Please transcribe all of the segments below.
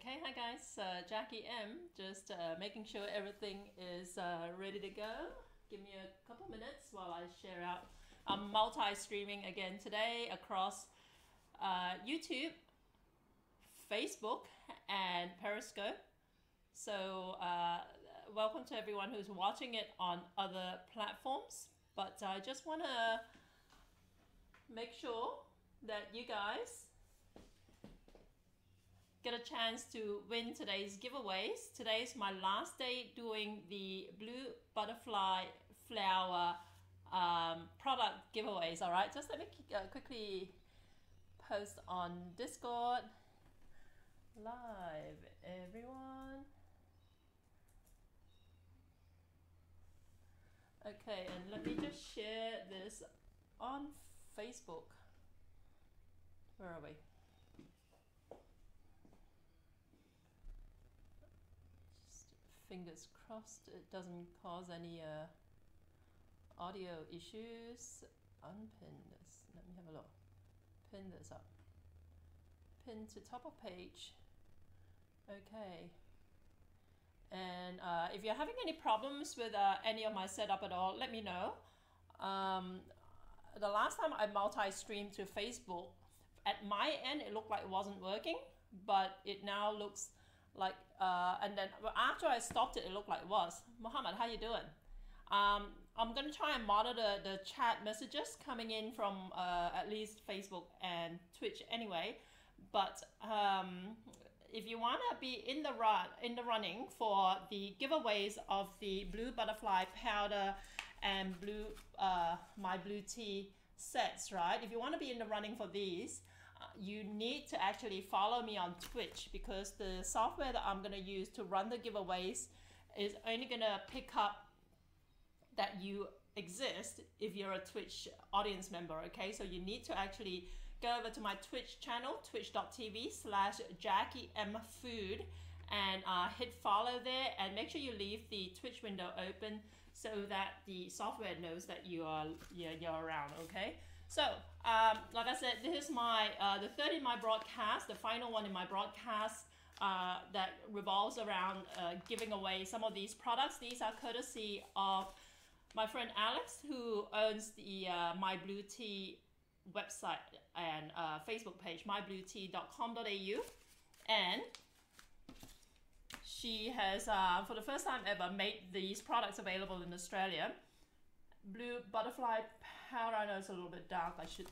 Okay, hi guys, Jackie M. Just making sure everything is ready to go. Give me a couple minutes while I share out. I'm multi-streaming again today across YouTube, Facebook, and Periscope. So welcome to everyone who's watching it on other platforms. But I just want to make sure that you guys get a chance to win today's giveaways. Today's my last day doing the blue butterfly flower product giveaways. All right, just let me quickly post on Discord live, everyone. Okay, and let me just share this on Facebook. Where are we? Fingers crossed it doesn't cause any audio issues. Unpin this. Let me have a look. Pin this up. Pin to top of page. Okay. And if you're having any problems with any of my setup at all, let me know. The last time I multi-streamed to Facebook, at my end it looked like it wasn't working, but it now looks like and then after I stopped it, it looked like it was. Mohammed, how you doing? I'm gonna try and monitor the chat messages coming in from at least Facebook and Twitch anyway. But if you wanna be in the running for the giveaways of the blue butterfly powder and blue my blue tea sets, right? If you want to be in the running for these, you need to actually follow me on Twitch, because the software that I'm going to use to run the giveaways is only going to pick up that you exist if you're a Twitch audience member, okay? So you need to actually go over to my Twitch channel, twitch.tv/JackieMFood, and hit follow there, and make sure you leave the Twitch window open so that the software knows that you're around, okay? So, like I said, this is my the third in my broadcast, the final one in my broadcast that revolves around giving away some of these products. These are courtesy of my friend Alex, who owns the My Blue Tea website and Facebook page, mybluetea.com.au, and she has, for the first time ever, made these products available in Australia. Blue butterfly powder. I know it's a little bit dark. I should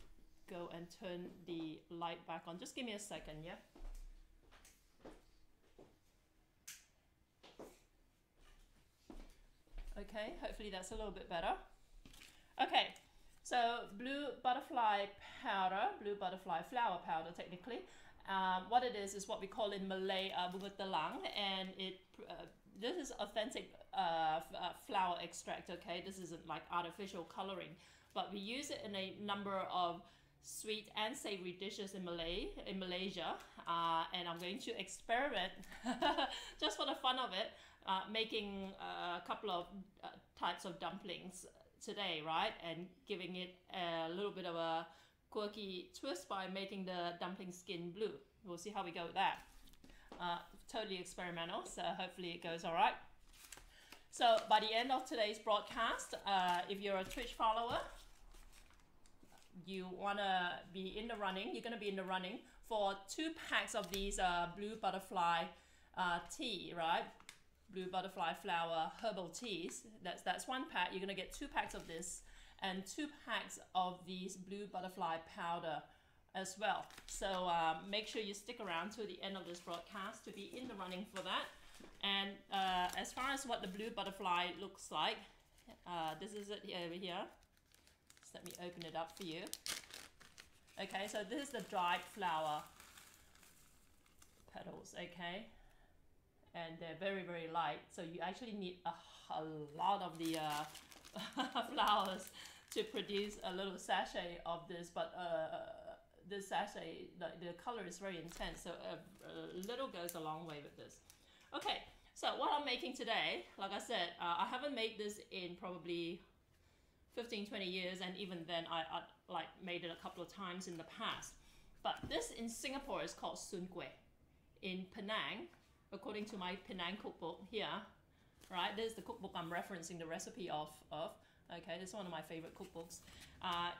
go and turn the light back on. Just give me a second, yeah? Okay, hopefully that's a little bit better. Okay, so blue butterfly powder, blue butterfly flower powder technically. What it is what we call in Malay bunga telang, and it this is authentic flower extract, okay? This isn't like artificial coloring, but we use it in a number of sweet and savory dishes in Malaysia, and I'm going to experiment just for the fun of it, making a couple of types of dumplings today, right? And giving it a little bit of a quirky twist by making the dumpling skin blue. We'll see how we go with that. Totally experimental, so hopefully it goes all right. So by the end of today's broadcast, if you're a Twitch follower, you want to be in the running, you're going to be in the running for 2 packs of these blue butterfly tea, right? Blue butterfly flower herbal teas. That's 1 pack. You're going to get 2 packs of this and 2 packs of these blue butterfly powder as well. So make sure you stick around to the end of this broadcast to be in the running for that. And as far as what the blue butterfly looks like, this is it over here. Just let me open it up for you. Okay, so this is the dried flower petals, okay? And they're very, very light. So you actually need a lot of the flowers to produce a little sachet of this, but this sachet, the color is very intense, so a little goes a long way with this. Okay, so what I'm making today, like I said, I haven't made this in probably 15-20 years, and even then I like made it a couple of times in the past. But this in Singapore is called Kueh. in Penang, according to my Penang cookbook here, right? This is the cookbook I'm referencing the recipe of. Okay, this is one of my favorite cookbooks.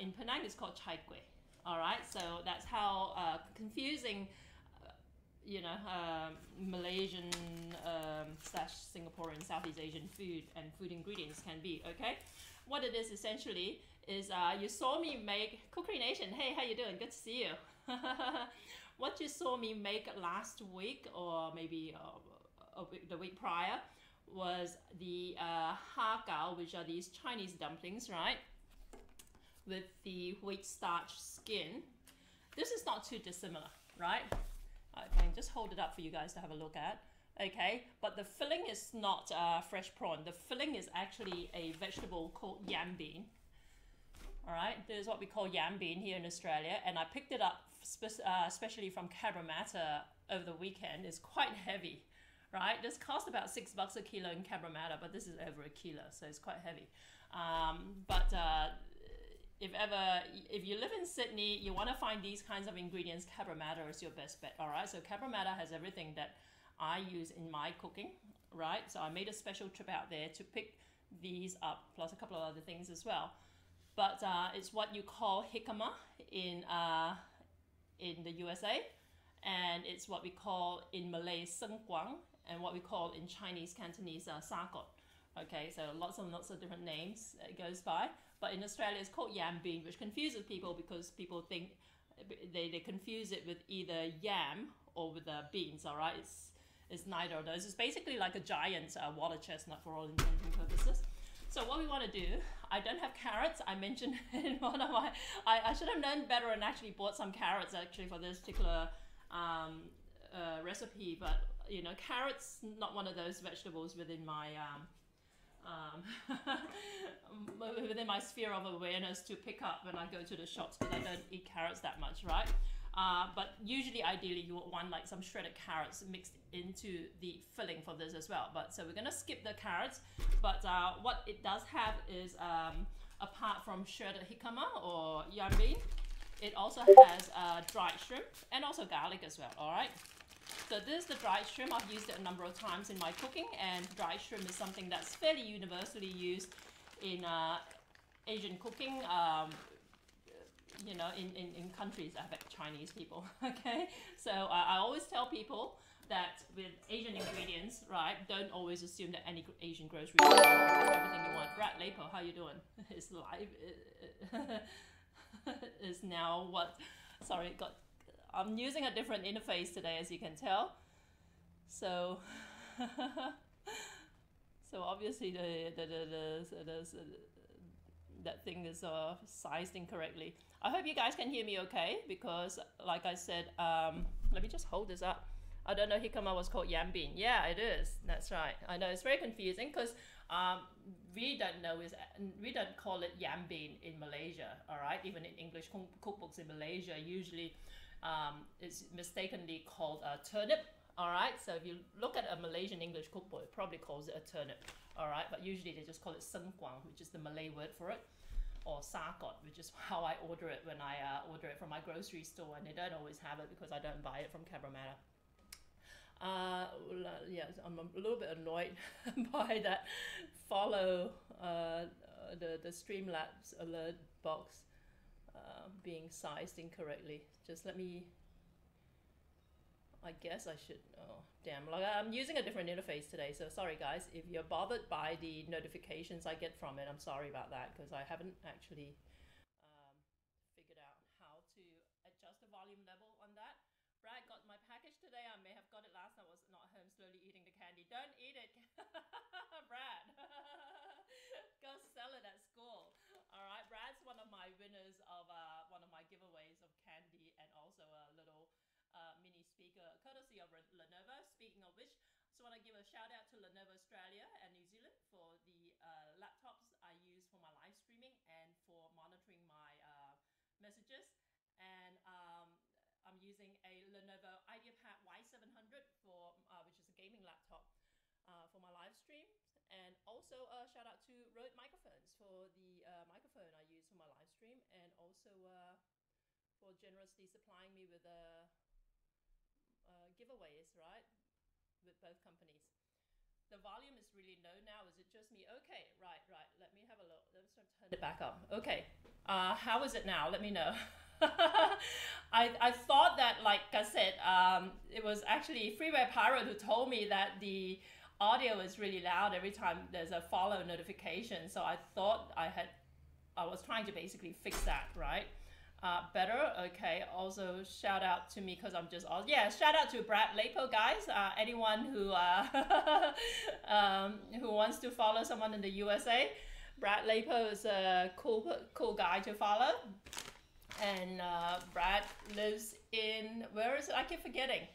In Penang, it's called Chai Kueh. All right, so that's how confusing, Malaysian slash Singaporean, Southeast Asian food and food ingredients can be. Okay, what it is essentially is you saw me make Cookery Nation. Hey, how you doing? Good to see you. What you saw me make last week, or maybe the week prior, was the ha gao, which are these Chinese dumplings, right? With the wheat starch skin. This is not too dissimilar, right? I can just hold it up for you guys to have a look at. Okay, but the filling is not fresh prawn. The filling is actually a vegetable called yam bean. All right, this is what we call yam bean here in Australia, and I picked it up especially from Cabramatta over the weekend. It's quite heavy, right? This cost about $6 a kilo in Cabramatta, but this is over a kilo, so it's quite heavy. If you live in Sydney, you want to find these kinds of ingredients, Cabramatta is your best bet. All right, so Cabramatta has everything that I use in my cooking, right? So I made a special trip out there to pick these up, plus a couple of other things as well. But it's what you call jicama in the USA, and it's what we call in Malay sengguang, and what we call in Chinese Cantonese sakot. Okay, so lots of different names it goes by, but in Australia it's called yam bean, which confuses people because people think they confuse it with either yam or with beans. All right, it's neither of those. It's basically like a giant water chestnut for all intents and purposes. So what we want to do, I don't have carrots. I mentioned in one of my, I should have known better and actually bought some carrots actually for this particular recipe, but carrots, not one of those vegetables within my within my sphere of awareness to pick up when I go to the shops, because I don't eat carrots that much, right? But usually, ideally, you would want like some shredded carrots mixed into the filling for this as well. But so we're gonna skip the carrots. But what it does have is, apart from shredded jicama or yam bean, it also has dried shrimp and also garlic as well. All right. So this is the dried shrimp. I've used it a number of times in my cooking, and dried shrimp is something that's fairly universally used in Asian cooking. In countries that have Chinese people, okay? So I always tell people that with Asian ingredients, right, don't always assume that any Asian grocery store has everything you want. Brad Lapo, how you doing? It's live. Is now what? Sorry, I'm using a different interface today, as you can tell. So, so obviously that thing is sized incorrectly. I hope you guys can hear me okay, because like I said, let me just hold this up. I don't know jicama was called yam bean. Yeah, it is. That's right. I know it's very confusing because we don't call it yam bean in Malaysia. All right, even in English cookbooks in Malaysia, usually it's mistakenly called a turnip. All right, so if you look at a Malaysian English cookbook, it probably calls it a turnip. All right, but usually they just call it sengguang, which is the Malay word for it, or sakot, which is how I order it when I order it from my grocery store, and they don't always have it because I don't buy it from Cabramatta. Yeah, I'm a little bit annoyed by that follow the Streamlabs alert box being sized incorrectly. Just let me, I guess I should, oh damn, like I'm using a different interface today, so sorry guys if you're bothered by the notifications I get from it. I'm sorry about that, because I haven't actually figured out how to adjust the volume level on that. Brad got my package today. I may have got it last night. I was not home, slowly eating the candy. Don't eat it, Brad. Go sell it at school. All right, Brad's one of my winners of one of my giveaways of candy, and also a little mini speaker courtesy of Lenovo. Speaking of which, I just want to give a shout out to Lenovo Australia and New Zealand for the laptops I use for my live streaming and for monitoring my messages. And I'm using a Lenovo IdeaPad Y700 for which is a gaming laptop for my live stream. And also shout out to Rode microphones for the microphone I use for my live stream, and also for generously supplying me with giveaways, right, with both companies. The volume is really low now. Is it just me? Okay, right. Let me have a look. Let's turn it back up. Okay. How is it now? Let me know. I thought that, like I said, it was actually Freeware Pirate who told me that the audio is really loud every time there's a follow notification. So I thought I was trying to basically fix that, right? Better. Okay. Also, shout out to me because I'm just yeah. Shout out to Brad Lapo, guys. Anyone who who wants to follow someone in the USA, Brad Lapo is a cool guy to follow. And Brad lives in, where is it? I keep forgetting.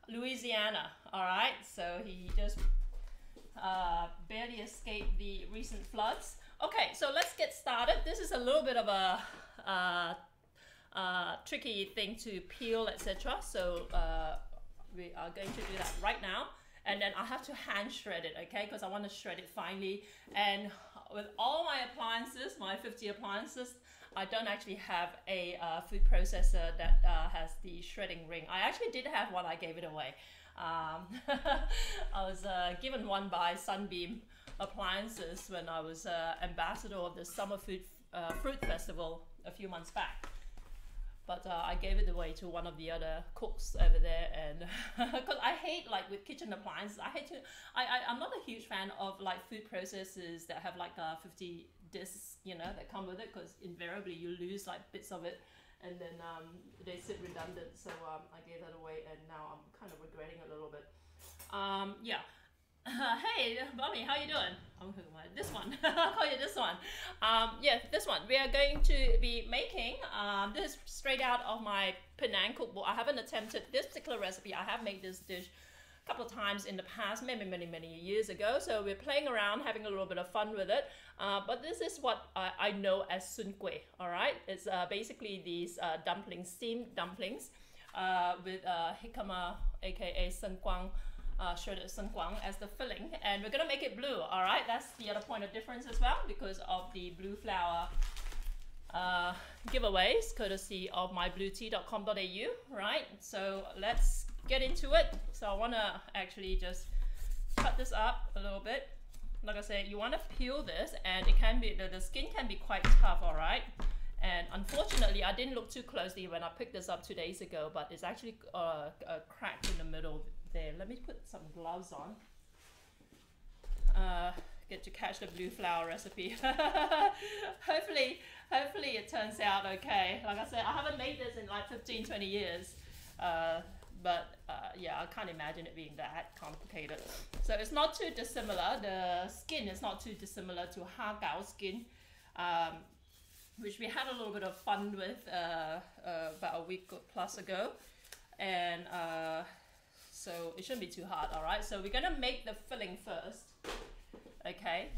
Louisiana. All right. So he just barely escaped the recent floods. Okay. So let's get started. This is a little bit of a tricky thing to peel, etc. So we are going to do that right now, and then I have to hand shred it, okay, because I want to shred it finely. And with all my appliances, my 50 appliances, I don't actually have a food processor that has the shredding ring. I actually did have one. I gave it away. I was given one by Sunbeam Appliances when I was ambassador of the Summer Fruit Festival a few months back. But I gave it away to one of the other cooks over there, and because I hate, like, with kitchen appliances, I'm not a huge fan of like food processors that have like 50 discs, you know, that come with it, because invariably you lose like bits of it, and then they sit redundant. So I gave that away, and now I'm kind of regretting it a little bit. Yeah. Hey, Bobby, how you doing? This one. I'll call you this one. Yeah, this one. We are going to be making, this is straight out of my Penang cookbook. I haven't attempted this particular recipe. I have made this dish a couple of times in the past, many years ago. So we're playing around, having a little bit of fun with it. But this is what I know as sun kueh, all right? It's basically these dumplings, steamed dumplings with jicama, aka sengguang, shredded sengguang as the filling, and we're gonna make it blue. All right, that's the other point of difference as well, because of the blue flour giveaways, courtesy of mybluetea.com.au. right? So let's get into it. So I want to actually just cut this up a little bit. Like I said, you want to peel this, and it can be the skin can be quite tough. All right. And unfortunately, I didn't look too closely when I picked this up 2 days ago, but it's actually cracked in the middle there. Let me put some gloves on. Get to catch the blue flour recipe. hopefully it turns out okay. Like I said, I haven't made this in like 15-20 years. But yeah, I can't imagine it being that complicated. So it's not too dissimilar. The skin is not too dissimilar to hagao skin, which we had a little bit of fun with about a week plus ago. And so it shouldn't be too hard, all right? So we're gonna make the filling first, okay?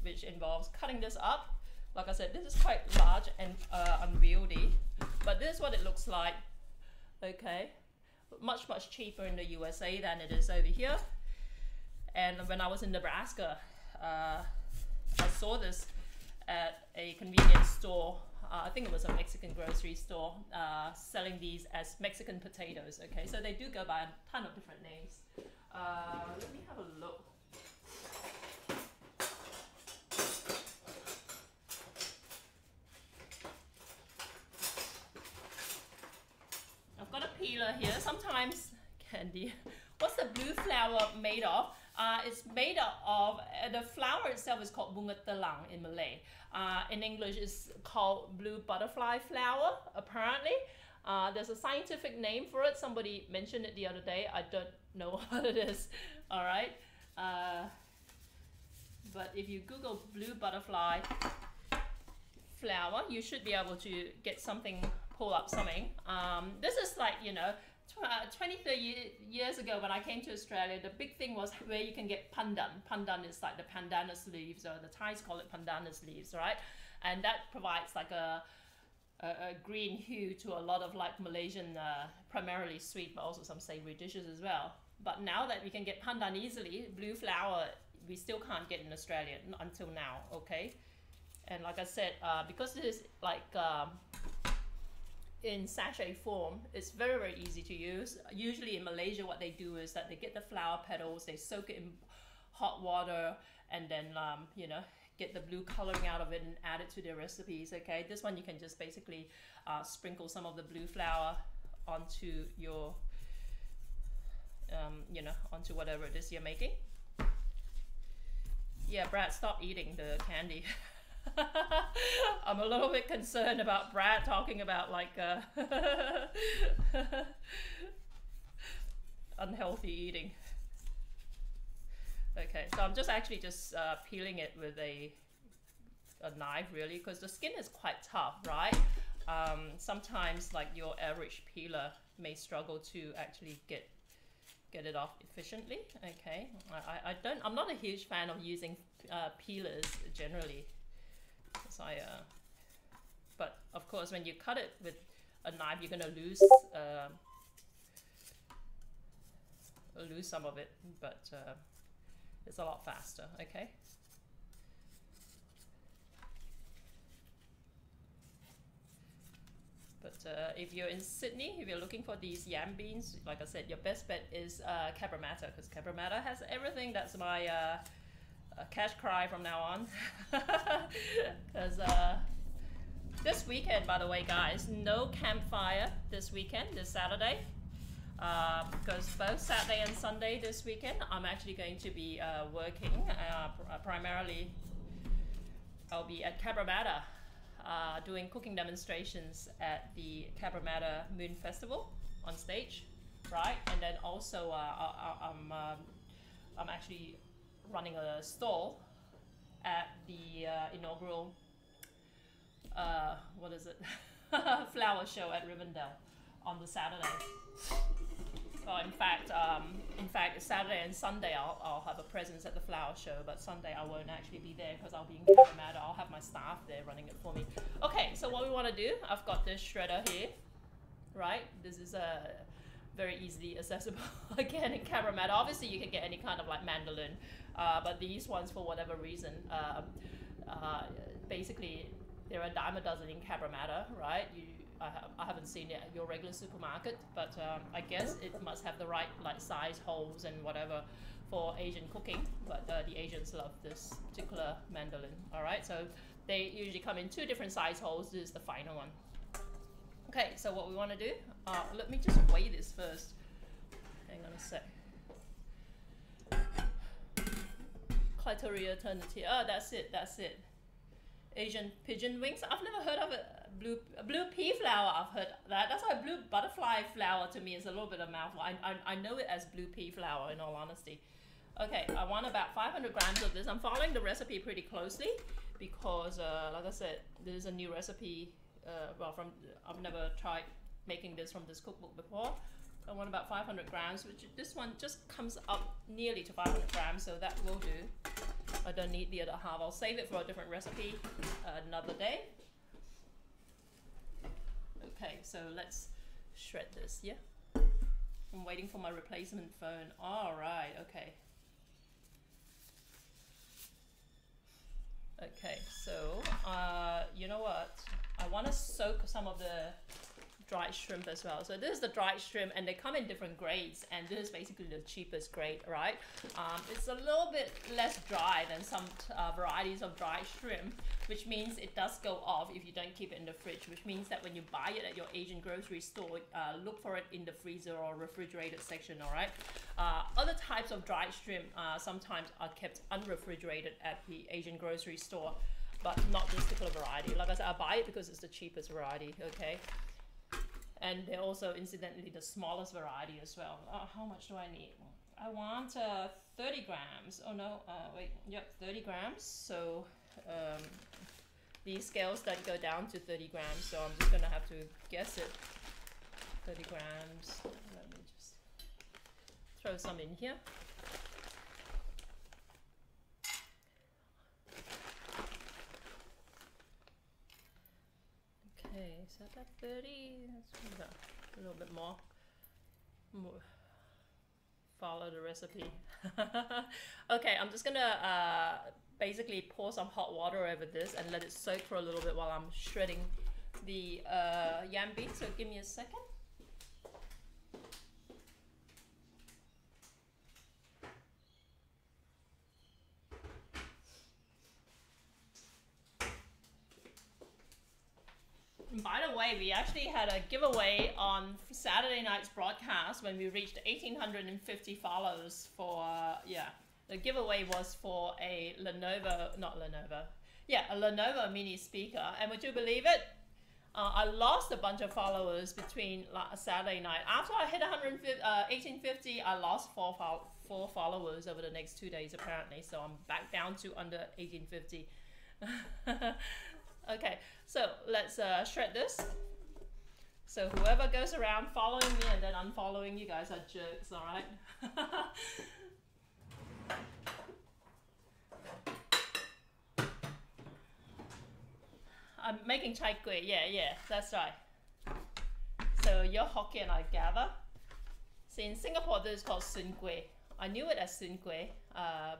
Which involves cutting this up. Like I said, this is quite large and unwieldy, but this is what it looks like, okay? Much cheaper in the USA than it is over here. And when I was in Nebraska, I saw this at a convenience store. I think it was a Mexican grocery store, selling these as Mexican potatoes. Okay, so they do go by a ton of different names. Let me have a look. I've got a peeler here. Sometimes candy. What's the blue flour made of? It's made of, the flour itself is called bunga telang in Malay. In English, it's called blue butterfly flour, apparently. There's a scientific name for it. Somebody mentioned it the other day. I don't know what it is, all right? But if you Google blue butterfly flour, you should be able to get something, pull up something. This is like, you know, 20-30 years ago when I came to Australia, the big thing was where you can get pandan. Pandan is like the pandanus leaves, or the Thais call it pandanus leaves, right? And that provides like a green hue to a lot of like Malaysian, primarily sweet, but also some savory dishes as well. But now that we can get pandan easily, blue flour, we still can't get in Australia until now, okay? And like I said, because this is like, in sachet form. It's very, very easy to use. Usually in Malaysia, what they do is that they get the flower petals, they soak it in hot water, and then you know, get the blue coloring out of it and add it to their recipes. Okay, this one you can just basically sprinkle some of the blue flour onto your you know, onto whatever it is you're making. Yeah, Brad, stop eating the candy. I'm a little bit concerned about Brad talking about like unhealthy eating. Okay, so I'm just actually just peeling it with a knife, really, because the skin is quite tough, right? Sometimes like your average peeler may struggle to actually get it off efficiently. Okay, I'm not a huge fan of using peelers generally, because but of course when you cut it with a knife, you're gonna lose some of it, but it's a lot faster. Okay. But if you're in Sydney, if you're looking for these yam beans, like I said, your best bet is Cabramatta, because Cabramatta has everything. That's my cash cry from now on. Because this weekend, by the way, guys, no campfire this weekend, this Saturday. Because both Saturday and Sunday this weekend, I'm actually going to be working. Primarily, I'll be at Cabramatta. Doing cooking demonstrations at the Cabramatta Moon Festival on stage, right? And then also I'm actually running a stall at the inaugural what is it, flower show at Rivendell on the Saturday. So in fact, Saturday and Sunday I'll have a presence at the flower show, but Sunday I won't actually be there because I'll be in Cabramatta. I'll have my staff there running it for me. Okay, so what we want to do, I've got this shredder here, right? This is very easily accessible again in Cabramatta. Obviously you can get any kind of like mandolin, but these ones, for whatever reason, basically they're a dime a dozen in Cabramatta, right? I haven't seen it at your regular supermarket, but I guess it must have the right like size holes and whatever for Asian cooking. But the Asians love this particular mandolin. All right, so they usually come in 2 different size holes. This is the final one. Okay, so what we want to do? Let me just weigh this first. Hang on a sec. Clitoria eternity. Oh, that's it. That's it. Asian pigeon wings. I've never heard of it. Blue pea flower. I've heard that. That's why blue butterfly flower to me is a little bit of mouthful. I know it as blue pea flower, in all honesty. Okay, I want about 500 grams of this. I'm following the recipe pretty closely because, like I said, this is a new recipe. Well, I've never tried making this from this cookbook before. I want about 500 grams, which this one just comes up nearly to 500 grams, so that will do. I don't need the other half. I'll save it for a different recipe another day. Okay, so let's shred this, yeah? I'm waiting for my replacement phone. All right, okay. Okay, so you know what? I want to soak some of the dried shrimp as well. So this is the dried shrimp, and they come in different grades, and this is basically the cheapest grade, right? It's a little bit less dry than some varieties of dried shrimp, which means it does go off if you don't keep it in the fridge, which means that when you buy it at your Asian grocery store, look for it in the freezer or refrigerated section, all right? Other types of dried shrimp sometimes are kept unrefrigerated at the Asian grocery store, but not this particular variety. Like I said, I buy it because it's the cheapest variety, okay? And they're also, incidentally, the smallest variety as well. How much do I need? I want 30 grams. Oh no, wait, yep, 30 grams. So these scales that go down to 30 grams, so I'm just gonna have to guess it. 30 grams. Let me just throw some in here. Okay, so about 30, that's a little bit more. Follow the recipe. Okay, I'm just gonna basically pour some hot water over this and let it soak for a little bit while I'm shredding the yam bean, so give me a second. By the way, we actually had a giveaway on Saturday night's broadcast when we reached 1,850 followers for, the giveaway was for a a Lenovo mini speaker. And would you believe it? I lost a bunch of followers between Saturday night. After I hit 1,850, I lost four followers over the next 2 days apparently. So I'm back down to under 1,850. Okay, so let's shred this. So whoever goes around following me and then unfollowing, you guys are jerks, all right? I'm making chai kueh, yeah, that's right. So you're Hokkien, I gather. See, in Singapore, this is called sun kueh. I knew it as sun kueh,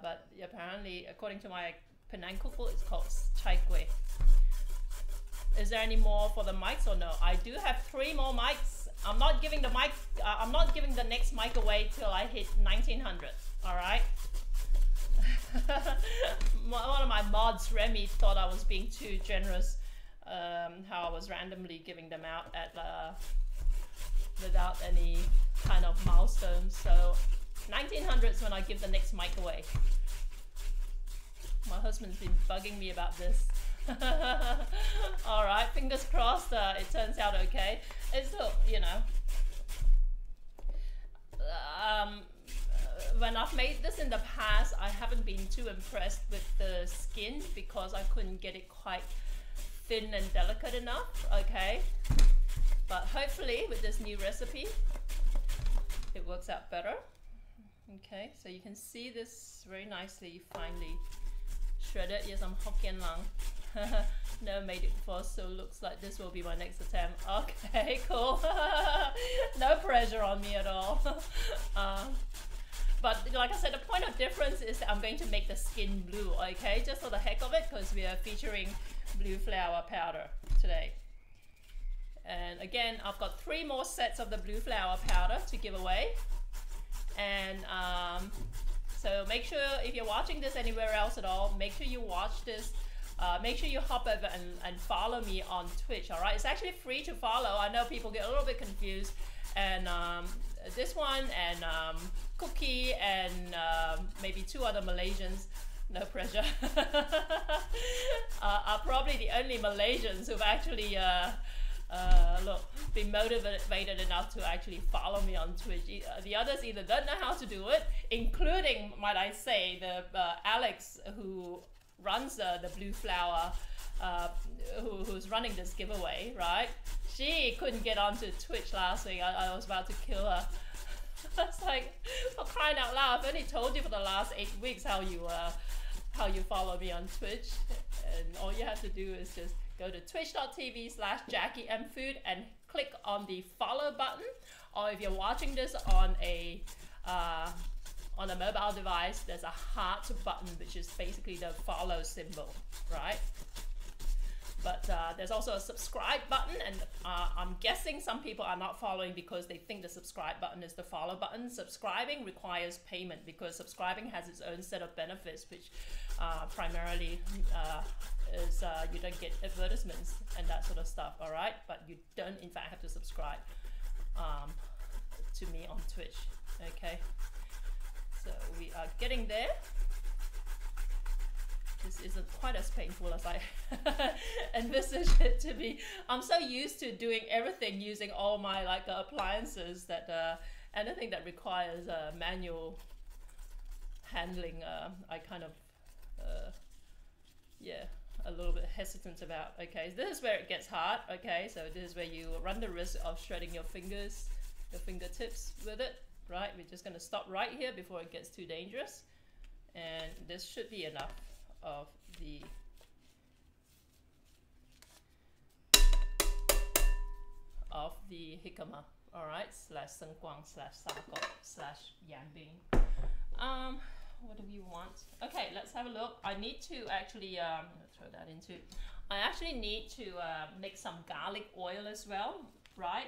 but apparently, according to my Penang cookbook, it's called chai kueh. Is there any more for the mics or no? I do have 3 more mics. I'm not giving the mic. I'm not giving the next mic away till I hit 1,900. All right. One of my mods, Remy, thought I was being too generous. How I was randomly giving them out at without any kind of milestone. So 1,900 is when I give the next mic away. My husband's been bugging me about this. All right, fingers crossed. It turns out okay. It's still, you know, when I've made this in the past, I haven't been too impressed with the skin because I couldn't get it quite thin and delicate enough. Okay, but hopefully with this new recipe, it works out better. Okay, so you can see this very nicely, finely shredded. Yes, I'm Hokkien lang. Never made it before, so looks like this will be my next attempt. Okay, cool. No pressure on me at all. But like I said, the point of difference is that I'm going to make the skin blue, okay? Just for the heck of it, because we are featuring blue flower powder today. And again, I've got 3 more sets of the blue flower powder to give away. And so make sure, if you're watching this anywhere else at all, make sure you watch this. Make sure you hop over and follow me on Twitch, all right? It's actually free to follow. I know people get a little bit confused. And this one and Cookie and maybe 2 other Malaysians, no pressure, are probably the only Malaysians who've actually been motivated enough to actually follow me on Twitch. The others either don't know how to do it, including, might I say, the Alex who runs the Blue Flower, who's running this giveaway, right? She couldn't get onto Twitch last week. I was about to kill her. It's like, for crying out loud, I've only told you for the last 8 weeks how you follow me on Twitch, and all you have to do is just go to twitch.tv/JackieMFood and click on the follow button. Or if you're watching this on a mobile device, there's a heart button, which is basically the follow symbol, right? But there's also a subscribe button, and I'm guessing some people are not following because they think the subscribe button is the follow button. Subscribing requires payment because subscribing has its own set of benefits, which primarily is you don't get advertisements and that sort of stuff, all right? But you don't, in fact, have to subscribe to me on Twitch, okay? So we are getting there. This isn't quite as painful as I envisaged it to be. I'm so used to doing everything using all my appliances that anything that requires manual handling, I kind of a little bit hesitant about. Okay, so this is where it gets hard. Okay, so this is where you run the risk of shredding your fingers, your fingertips with it. Right, we're just gonna stop right here before it gets too dangerous, and this should be enough of the jicama, all right, /sengguang/sakop/yambing. What do we want? Okay, let's have a look. I need to actually throw that into. I actually need to make some garlic oil as well, right?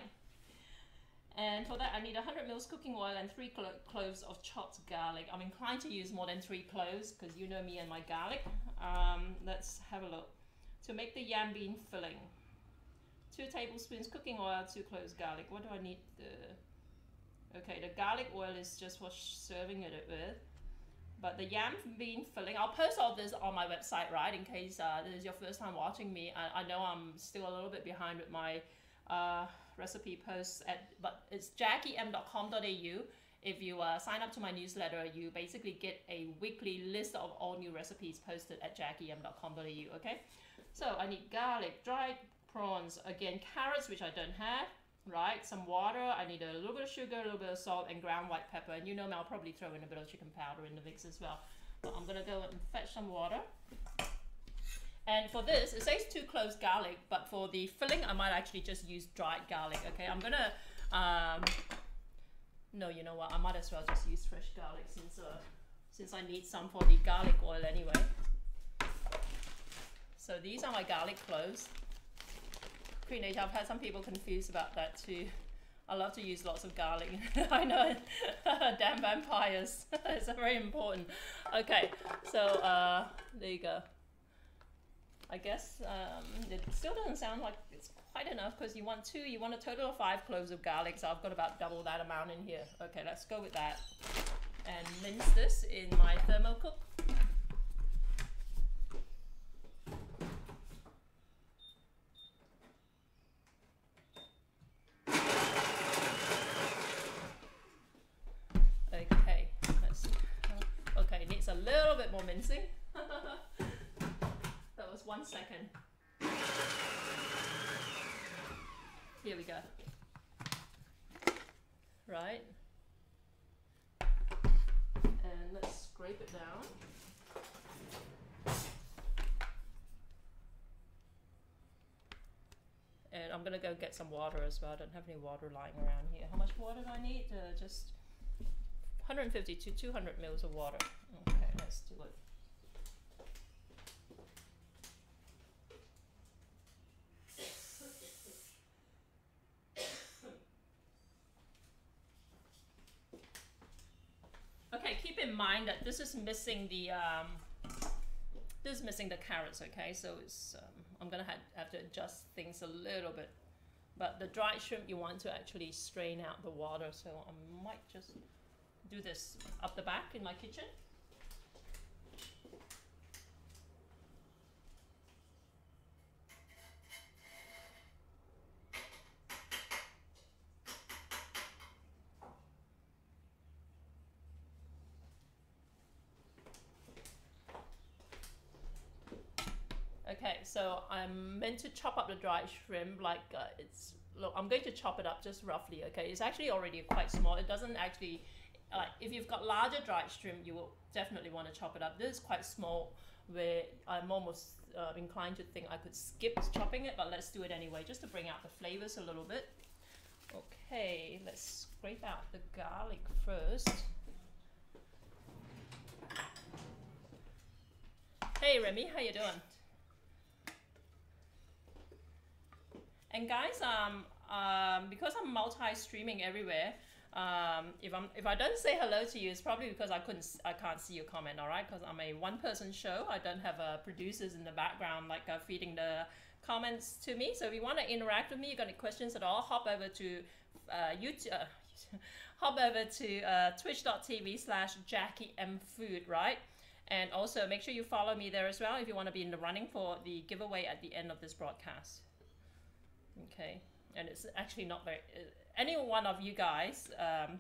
And for that, I need 100 ml cooking oil and 3 cloves of chopped garlic. I'm inclined to use more than 3 cloves because you know me and my garlic. Let's have a look. To make the yam bean filling, 2 tablespoons cooking oil, 2 cloves garlic. What do I need? Okay, the garlic oil is just for serving it with. But the yam bean filling, I'll post all this on my website, right? In case this is your first time watching me. I know I'm still a little bit behind with my recipe posts, but it's jackiem.com.au. If you sign up to my newsletter, you basically get a weekly list of all new recipes posted at jackiem.com.au, okay? So I need garlic, dried prawns, again, carrots, which I don't have, right? Some water, I need a little bit of sugar, a little bit of salt, and ground white pepper. And you know me, I'll probably throw in a bit of chicken powder in the mix as well. But I'm gonna go and fetch some water. And for this, it says 2 cloves garlic, but for the filling, I might actually just use dried garlic, okay? I'm gonna, no, you know what? I might as well just use fresh garlic since I need some for the garlic oil anyway. So these are my garlic cloves. I've had some people confused about that too. I love to use lots of garlic. I know, damn vampires. It's very important. Okay, so there you go. I guess it still doesn't sound like it's quite enough because you want a total of 5 cloves of garlic, so I've got about double that amount in here. Okay, let's go with that. And mince this in my thermocook. Okay, let's see. Okay, it needs a little bit more mincing. That was 1 second. Here we go. Right. And let's scrape it down. And I'm gonna go get some water as well. I don't have any water lying around here. How much water do I need? Just 150 to 200 mils of water. Okay, let's do it. Okay, keep in mind that this is missing the carrots. Okay, so it's I'm gonna have to adjust things a little bit. But the dried shrimp, you want to actually strain out the water, so I might just do this up the back in my kitchen. Okay, so I'm meant to chop up the dried shrimp like look, I'm going to chop it up just roughly, okay? It's actually already quite small. It doesn't actually, like, if you've got larger dried shrimp, you will definitely want to chop it up. This is quite small, where I'm almost inclined to think I could skip chopping it, but let's do it anyway, just to bring out the flavors a little bit. Okay, let's scrape out the garlic first. Hey Remy, how you doing? And guys, because I'm multi-streaming everywhere, if I don't say hello to you, it's probably because I can't see your comment. All right, because I'm a one-person show. I don't have producers in the background like feeding the comments to me. So if you want to interact with me, you got any questions at all, hop over to YouTube. Hop over to twitch.tv/JackieMFood, right? And also make sure you follow me there as well if you want to be in the running for the giveaway at the end of this broadcast. Okay, and it's actually not very, any one of you guys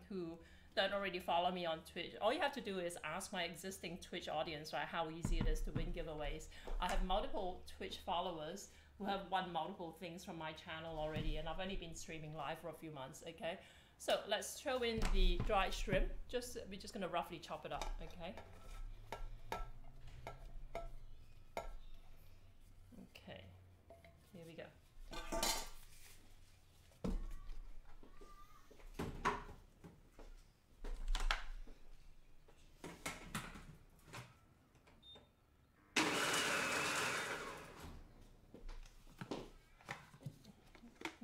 who don't already follow me on Twitch, all you have to do is ask my existing Twitch audience, right, how easy it is to win giveaways. I have multiple Twitch followers who have won multiple things from my channel already, and I've only been streaming live for a few months, okay? So let's throw in the dried shrimp. We're just gonna roughly chop it up, okay? Okay, here we go.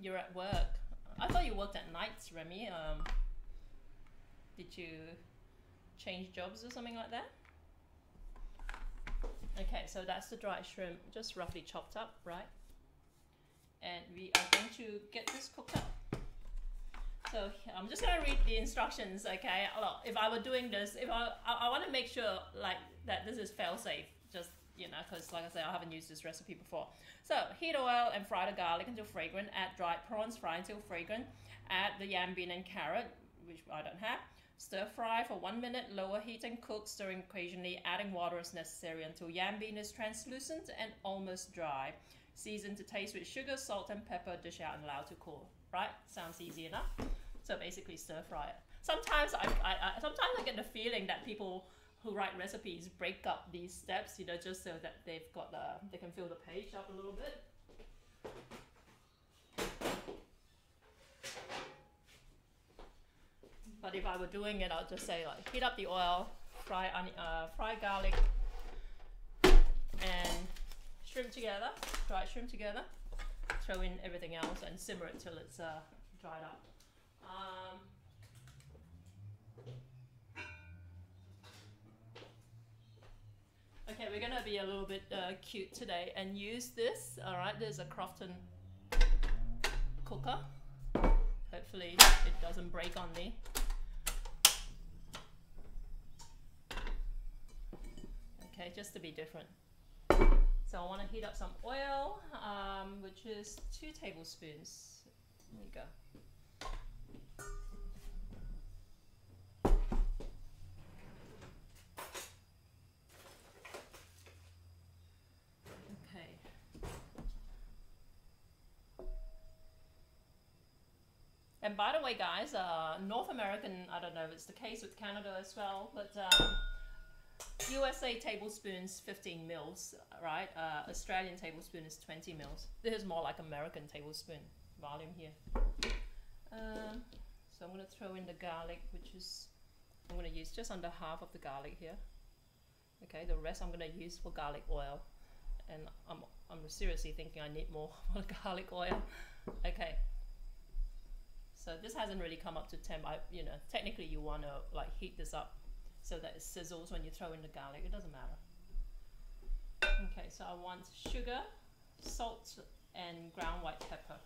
you're at work. I thought you worked at nights, Remy. Did you change jobs or something like that? Okay, so that's the dried shrimp, just roughly chopped up, right? And we are going to get this cooked up. So I'm just gonna read the instructions, okay? Look, if I were doing this, if I want to make sure like that this is fail-safe, just, you know, because like I said, I haven't used this recipe before. So heat oil and fry the garlic until fragrant. Add dried prawns, fry until fragrant. Add the yam, bean, and carrot, which I don't have. Stir fry for 1 minute, lower heat and cook, stirring occasionally, adding water as necessary until yam bean is translucent and almost dry. Season to taste with sugar, salt, and pepper. Dish out and allow to cool. Right? Sounds easy enough. So basically stir fry it. Sometimes sometimes I get the feeling that people who write recipes break up these steps, you know, just so that they've got they can fill the page up a little bit. But if I were doing it, I'll just say like heat up the oil, fry garlic and shrimp together, dried shrimp together. Throw in everything else and simmer it till it's dried up. Okay, we're gonna be a little bit cute today and use this. All right, there's a Crofton cooker. Hopefully it doesn't break on me. Okay, just to be different. So I want to heat up some oil, which is 2 tablespoons. There you go. And by the way, guys, North American, I don't know if it's the case with Canada as well, but USA tablespoons 15 mils, right? Australian tablespoon is 20 mils. This is more like American tablespoon volume here. So I'm going to throw in the garlic, which is, I'm going to use just under half of the garlic here. Okay, the rest I'm going to use for garlic oil. And I'm seriously thinking I need more garlic oil. Okay. So this hasn't really come up to temp. You know, technically you want to like heat this up so that it sizzles when you throw in the garlic. It doesn't matter. Okay, so I want sugar, salt, and ground white pepper.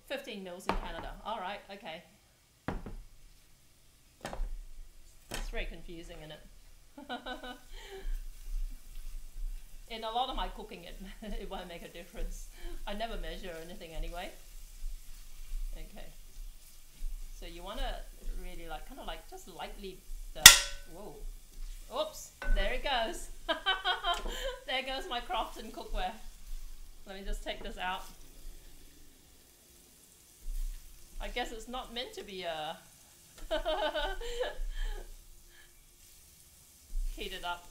$15 mils in Canada. All right, okay. It's very confusing, isn't it? In a lot of my cooking, it won't make a difference. I never measure anything anyway. Okay. So you want to really like, kind of like just lightly, whoa. Oops, there it goes. There goes my Crofton cookware. Let me just take this out. I guess it's not meant to be heated up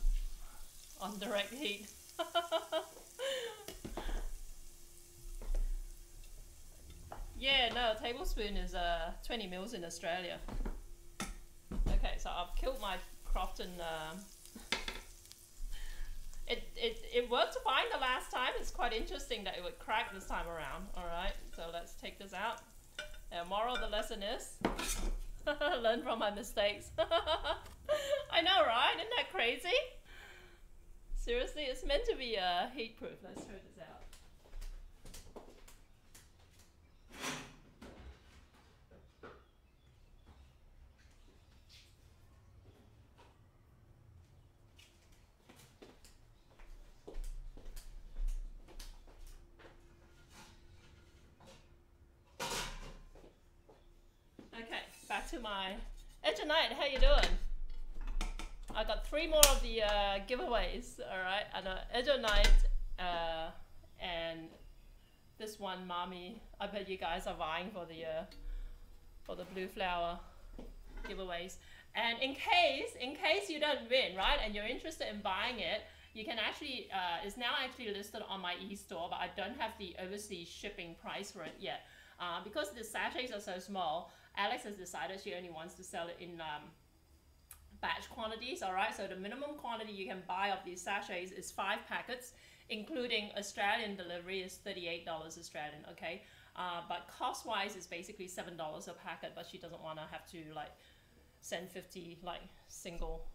on direct heat. Yeah, no, a tablespoon is 20 mils in Australia. Okay, so I've killed my Crofton. It worked fine the last time. It's quite interesting that it would crack this time around. All right, so let's take this out. The moral of the lesson is learn from my mistakes. I know, right? Isn't that crazy? Seriously, it's meant to be heat proof. Let's throw this out. Okay, back to my Edge Night. How you doing? I got 3 more of the giveaways. All right, and Edge Night, and this one, Mommy. I bet you guys are vying for the blue flower giveaways. And in case you don't win, right, and you're interested in buying it, you can actually, it's now actually listed on my e-store, but I don't have the overseas shipping price for it yet. Because the sachets are so small, Alex has decided she only wants to sell it in batch quantities, all right? So the minimum quantity you can buy of these sachets is 5 packets, including Australian delivery is $38 Australian, okay? But cost-wise, it's basically $7 a packet, but she doesn't want to have to like send 50 like single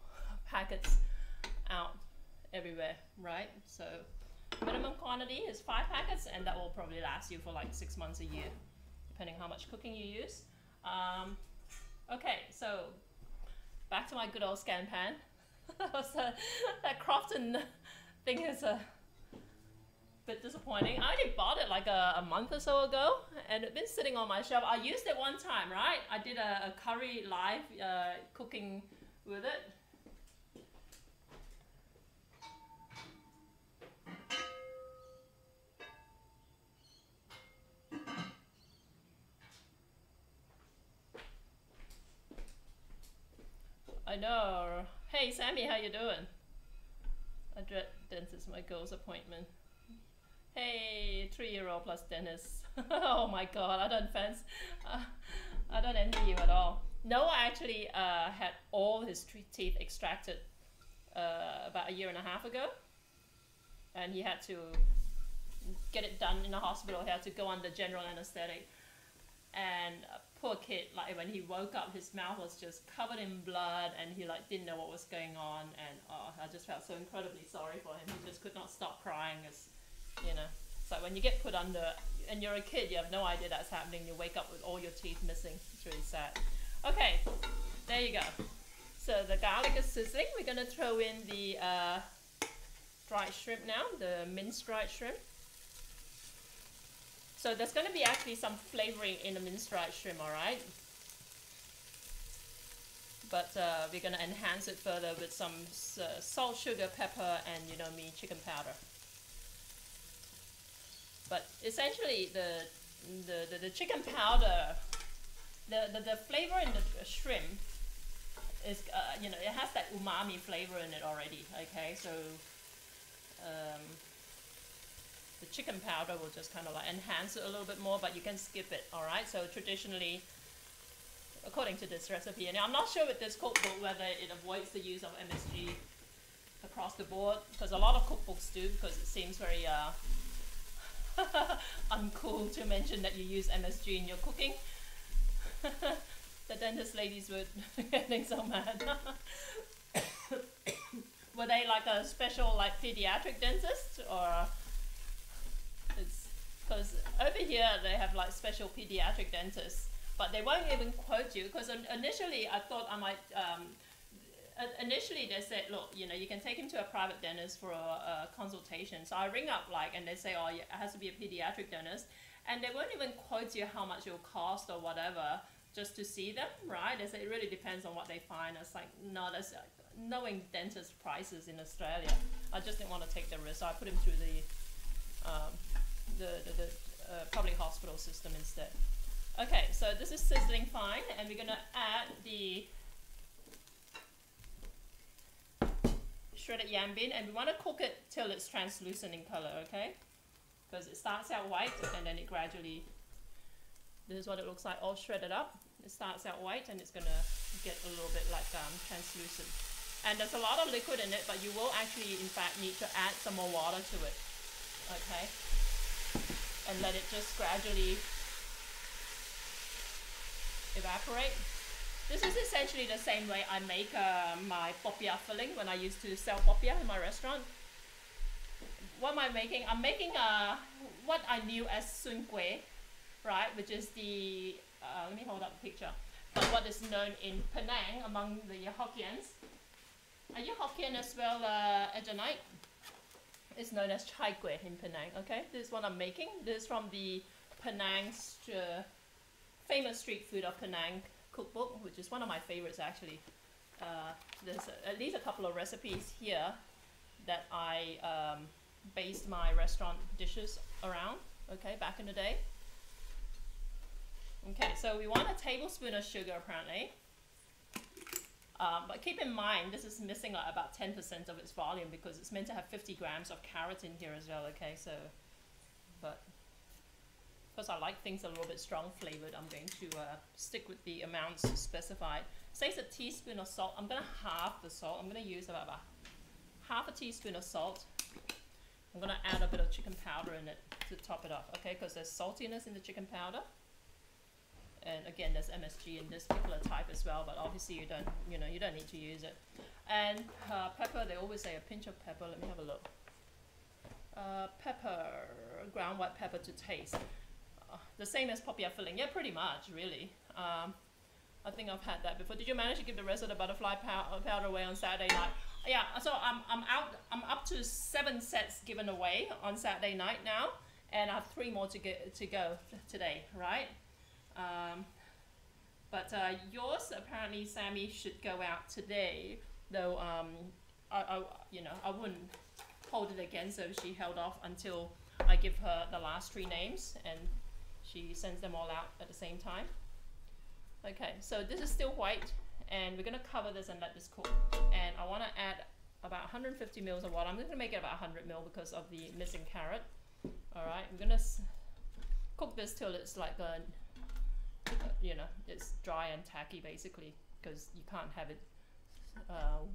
packets out everywhere, right? So minimum quantity is 5 packets, and that will probably last you for like 6 months a year, depending how much cooking you use. Okay, so back to my good old scan pan. That Crofton thing is a bit disappointing. I only bought it like a month or so ago, and it's been sitting on my shelf. I used it one time, right? I did a curry live cooking with it. I know. Hey Sammy, how you doing? I dread dentist, my girl's appointment. Hey, 3-year-old plus dentist. Oh my god, I don't envy you at all. Noah actually had all his teeth extracted about 1.5 years ago, and he had to get it done in the hospital. He had to go under general anesthetic, and poor kid, like when he woke up, his mouth was just covered in blood, and he like didn't know what was going on, and I just felt so incredibly sorry for him. He just could not stop crying. As you know, it's like when you get put under and you're a kid, you have no idea that's happening. You wake up with all your teeth missing. It's really sad. Okay, there you go. So the garlic is sizzling. We're gonna throw in the dried shrimp now, the minced dried shrimp. So there's going to be actually some flavoring in the minced dried shrimp, all right? But we're going to enhance it further with some salt, sugar, pepper, and you know me, chicken powder. But essentially, the chicken powder, the flavor in the shrimp is, you know, it has that umami flavor in it already. Okay, so. The chicken powder will just kind of like enhance it a little bit more, but you can skip it, all right? So traditionally, according to this recipe, and I'm not sure with this cookbook whether it avoids the use of MSG across the board, because a lot of cookbooks do, because it seems very uncool to mention that you use MSG in your cooking. The dentist ladies were getting so mad. Were they like a special like pediatric dentist, or? It's because over here they have like special pediatric dentists, but they won't even quote you, because initially I thought I might initially they said, look, you know, you can take him to a private dentist for a consultation. So I ring up like, and they say, oh, yeah, it has to be a pediatric dentist, and they won't even quote you how much it will cost or whatever just to see them, right? They say it really depends on what they find. It's like, no, that's knowing dentist prices in Australia, I just didn't want to take the risk, so I put him through the public hospital system instead. Okay, so this is sizzling fine, and we're going to add the shredded yam bean, and we want to cook it till it's translucent in color, okay? Because it starts out white, and then it gradually, this is what it looks like, all shredded up. It starts out white, and it's going to get a little bit like translucent. And there's a lot of liquid in it, but you will actually, in fact, need to add some more water to it, okay? And let it just gradually evaporate. This is essentially the same way I make my popiah filling when I used to sell popiah in my restaurant. What am I making? I'm making what I knew as sun kueh, right? Which is the, let me hold up the picture. What is known in Penang among the Hokkiens. Are you Hokkien as well, Ajanite? It's known as chai kueh in Penang, okay? This is what I'm making. This is from the Penang, famous street food of Penang cookbook, which is one of my favorites actually. There's at least a couple of recipes here that I based my restaurant dishes around, okay, back in the day. Okay, so we want a tablespoon of sugar apparently. But keep in mind, this is missing like about 10% of its volume because it's meant to have 50 grams of carrot in here as well, okay? So, but because I like things a little bit strong flavored, I'm going to stick with the amounts specified. Say it's a teaspoon of salt. I'm going to halve the salt. I'm going to use about half a teaspoon of salt. I'm going to add a bit of chicken powder in it to top it off, okay? Because there's saltiness in the chicken powder. And again, there's MSG in this particular type as well, but obviously you don't need to use it. And pepper, they always say a pinch of pepper. Let me have a look. Pepper, ground white pepper to taste. The same as poppy filling. Yeah, pretty much, really. I think I've had that before. Did you manage to give the rest of the butterfly powder away on Saturday night? Yeah, so I'm up to 7 sets given away on Saturday night now, and I have 3 more to go today, right? But yours apparently, Sammy, should go out today, though. I wouldn't hold it again, so she held off until I give her the last 3 names, and she sends them all out at the same time. Okay, so this is still white, and we're gonna cover this and let this cook. And I want to add about 150 mils of water. I'm going to make it about 100 mil because of the missing carrot. All right, I'm gonna cook this till it's like it's dry and tacky basically, because you can't have it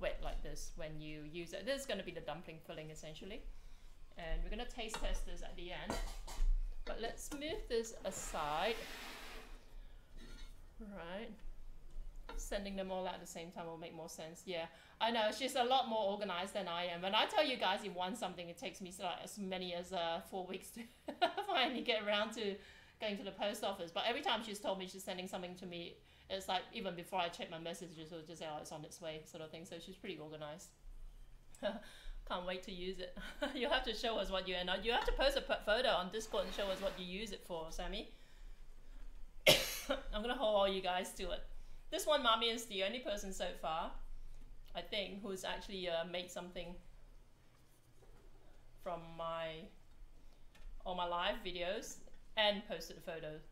wet like this when you use it. This is going to be the dumpling filling essentially, and we're going to taste test this at the end. But let's move this aside. Right, sending them all out at the same time will make more sense. Yeah, I know, she's a lot more organized than I am. And I tell you guys, you want something, it takes me like as many as 4 weeks to finally get around to going to the post office. But every time she's told me she's sending something to me, it's like even before I check my messages, she'll just say, oh, it's on its way, sort of thing. So she's pretty organized. Can't wait to use it. You have to show us what you you have to post a photo on Discord and show us what you use it for, Sammy. I'm gonna hold all you guys to it. This one, Mommy is the only person so far, I think, who's actually made something from all my live videos and posted the photos.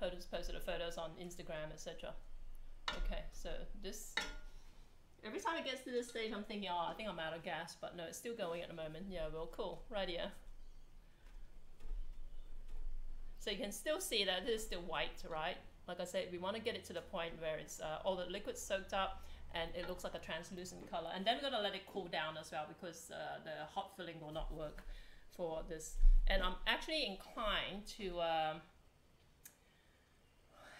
Posted the photos on Instagram, etc. Okay, so this. Every time it gets to this stage, I'm thinking, oh, I think I'm out of gas, but no, it's still going at the moment. Yeah, well, cool, right here. So you can still see that this is still white, right? Like I said, we want to get it to the point where it's all the liquid soaked up and it looks like a translucent color. And then we're gonna let it cool down as well, because the hot filling will not work for this. And I'm actually inclined to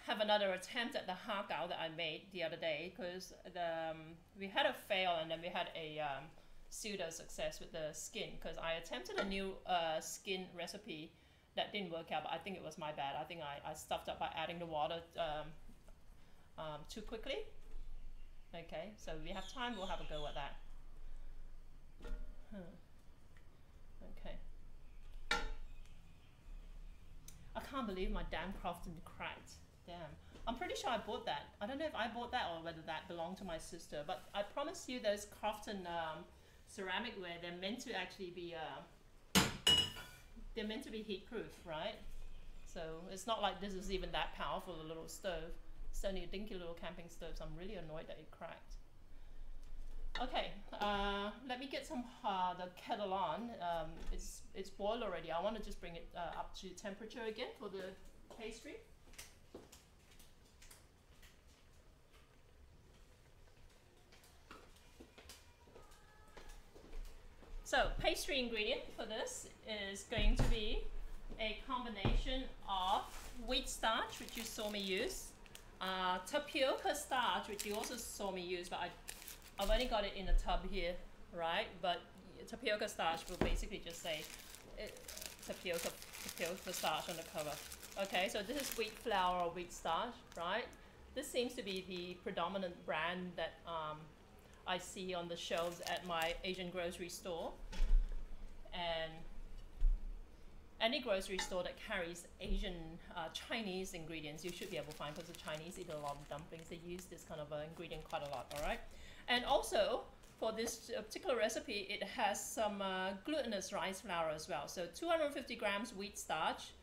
have another attempt at the hakao that I made the other day, because we had a fail and then we had a pseudo success with the skin, because I attempted a new skin recipe that didn't work out, but I think it was my bad. I think I stuffed up by adding the water too quickly. Okay, so if we have time, we'll have a go at that. Okay. I can't believe my damn Crofton cracked. Damn. I'm pretty sure I bought that. I don't know if I bought that or whether that belonged to my sister, but I promise you those Crofton ceramic ware, they're meant to actually be they're meant to be heat proof, right? So it's not like this is even that powerful, a little stove. It's only a dinky little camping stove, so I'm really annoyed that it cracked. Okay, let me get some the kettle on. It's boiled already. I want to just bring it up to temperature again for the pastry. So pastry ingredient for this is going to be a combination of wheat starch, which you saw me use, tapioca starch, which you also saw me use, but I've only got it in a tub here, right? But tapioca starch will basically just say tapioca starch on the cover. Okay, so this is wheat flour or wheat starch, right? This seems to be the predominant brand that I see on the shelves at my Asian grocery store, and any grocery store that carries Asian Chinese ingredients, you should be able to find, because the Chinese eat a lot of dumplings. They use this kind of ingredient quite a lot, all right? And also, for this particular recipe, it has some glutinous rice flour as well. So 250 grams wheat starch,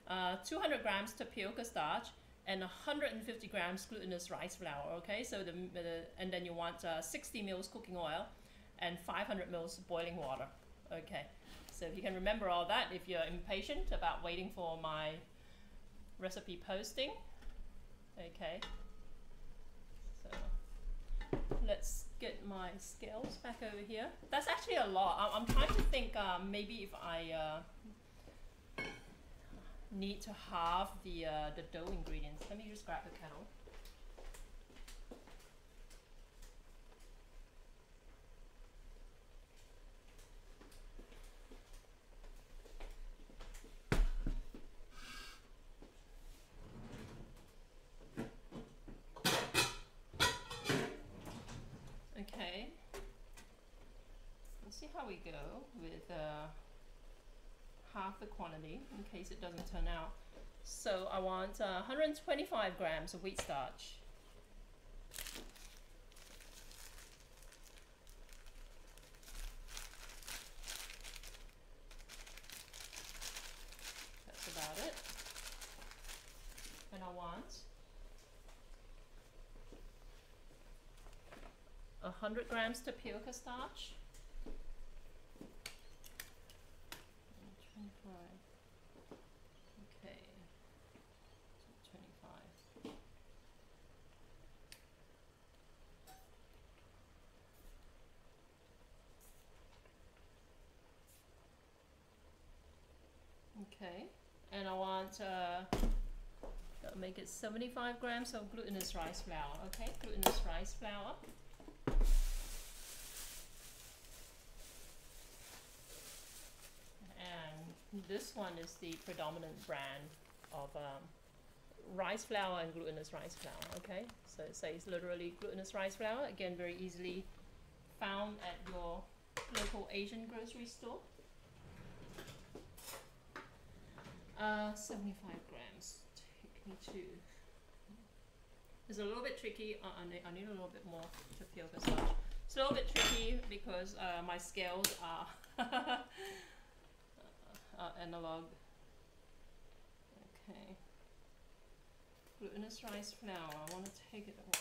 200 grams tapioca starch, and 150 grams glutinous rice flour, okay? So and then you want 60 mils cooking oil and 500 mils boiling water, okay? So if you can remember all that, if you're impatient about waiting for my recipe posting. Okay, so let's get my scales back over here. That's actually a lot. I'm trying to think maybe if I need to halve the dough ingredients. Let me just grab the kettle. Okay, let's see how we go with half the quantity in case it doesn't turn out. So I want 125 grams of wheat starch. That's about it. And I want 100 grams tapioca starch. 25. Okay. 25. Okay. And I want that'll make it 75 grams of glutinous rice flour. Okay, glutinous rice flour. And this one is the predominant brand of rice flour and glutinous rice flour. Okay, so it says literally glutinous rice flour. Again, very easily found at your local Asian grocery store. 75 grams. Take me to. It's a little bit tricky. I need a little bit more tapioca starch. It's a little bit tricky because my scales are analog. Okay. Glutinous rice flour. I want to take it at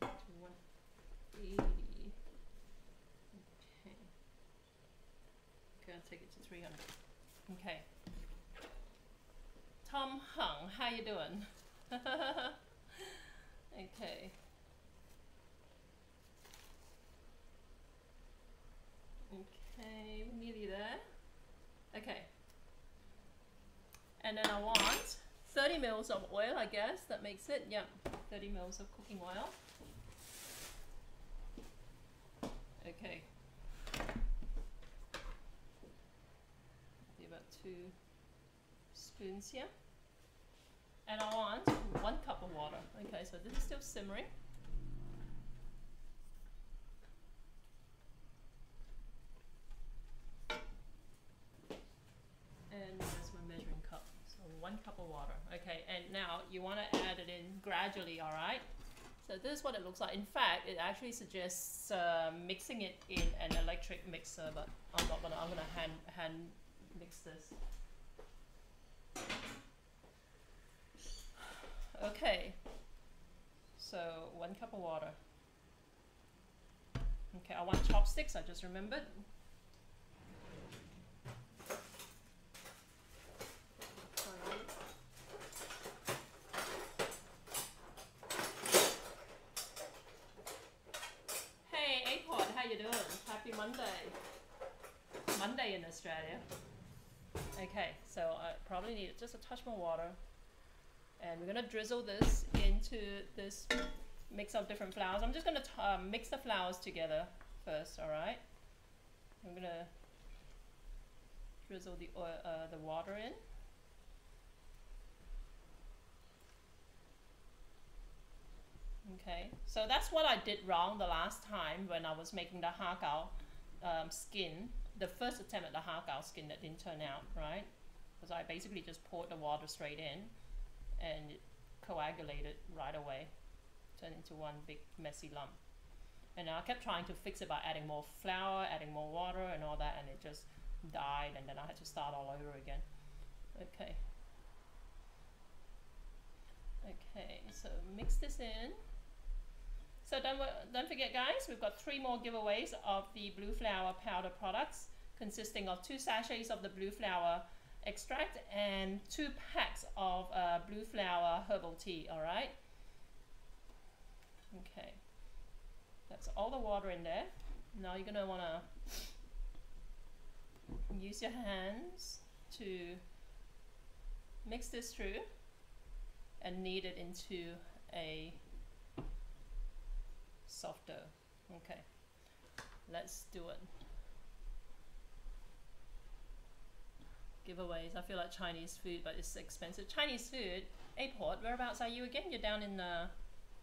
180. Okay. Okay, I'll take it to 300. Okay. Tom Hung, how you doing? Okay. Okay, we're nearly there. Okay. And then I want 30 mils of oil, I guess. That makes it, yeah, 30 mils of cooking oil. Okay. Be about 2 spoons here. And I want 1 cup of water. Okay, so this is still simmering. And there's my measuring cup. So 1 cup of water. Okay, and now you want to add it in gradually, all right? So this is what it looks like. In fact, it actually suggests mixing it in an electric mixer, but I'm not gonna. I'm gonna hand mix this. Okay. So 1 cup of water. Okay, I want chopsticks. I just remembered. Monday in Australia. Okay, so I probably need just a touch more water. And we're gonna drizzle this into this mix of different flours. I'm just gonna mix the flours together first, all right? I'm gonna drizzle the oil, the water in. Okay, so that's what I did wrong the last time when I was making the hakao skin. The first attempt at the hakao skin that didn't turn out, right? Because I basically just poured the water straight in and it coagulated right away, turned into one big messy lump. And I kept trying to fix it by adding more flour, adding more water and all that, and it just died, and then I had to start all over again. Okay. Okay, so mix this in. So don't forget, guys, we've got 3 more giveaways of the Blue Flower powder products consisting of 2 sachets of the blue flower extract and 2 packs of blue flower herbal tea. All right. Okay. That's all the water in there. Now you're gonna wanna use your hands to mix this through and knead it into a soft dough. Okay, let's do it. Giveaways. I feel like Chinese food, but it's expensive. Chinese food. Port, whereabouts are you again? You're down in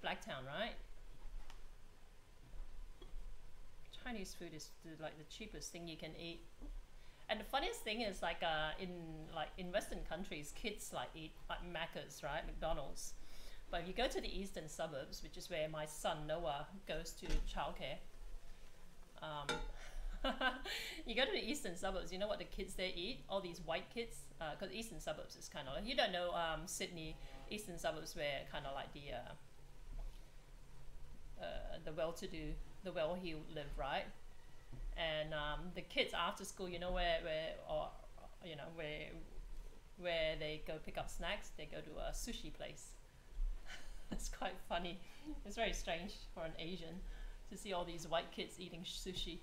Blacktown, right? Chinese food is like the cheapest thing you can eat. And the funniest thing is like in Western countries, kids like eat like Macca's, right? McDonald's. But if you go to the eastern suburbs, which is where my son Noah goes to childcare, you go to the eastern suburbs, you know what the kids there eat? All these white kids, because eastern suburbs is kind of like, you don't know Sydney, eastern suburbs where kind of like the well-to-do, the well-heeled live, right? And the kids after school, you know where they go pick up snacks? They go to a sushi place. It's quite funny. It's very strange for an Asian to see all these white kids eating sushi.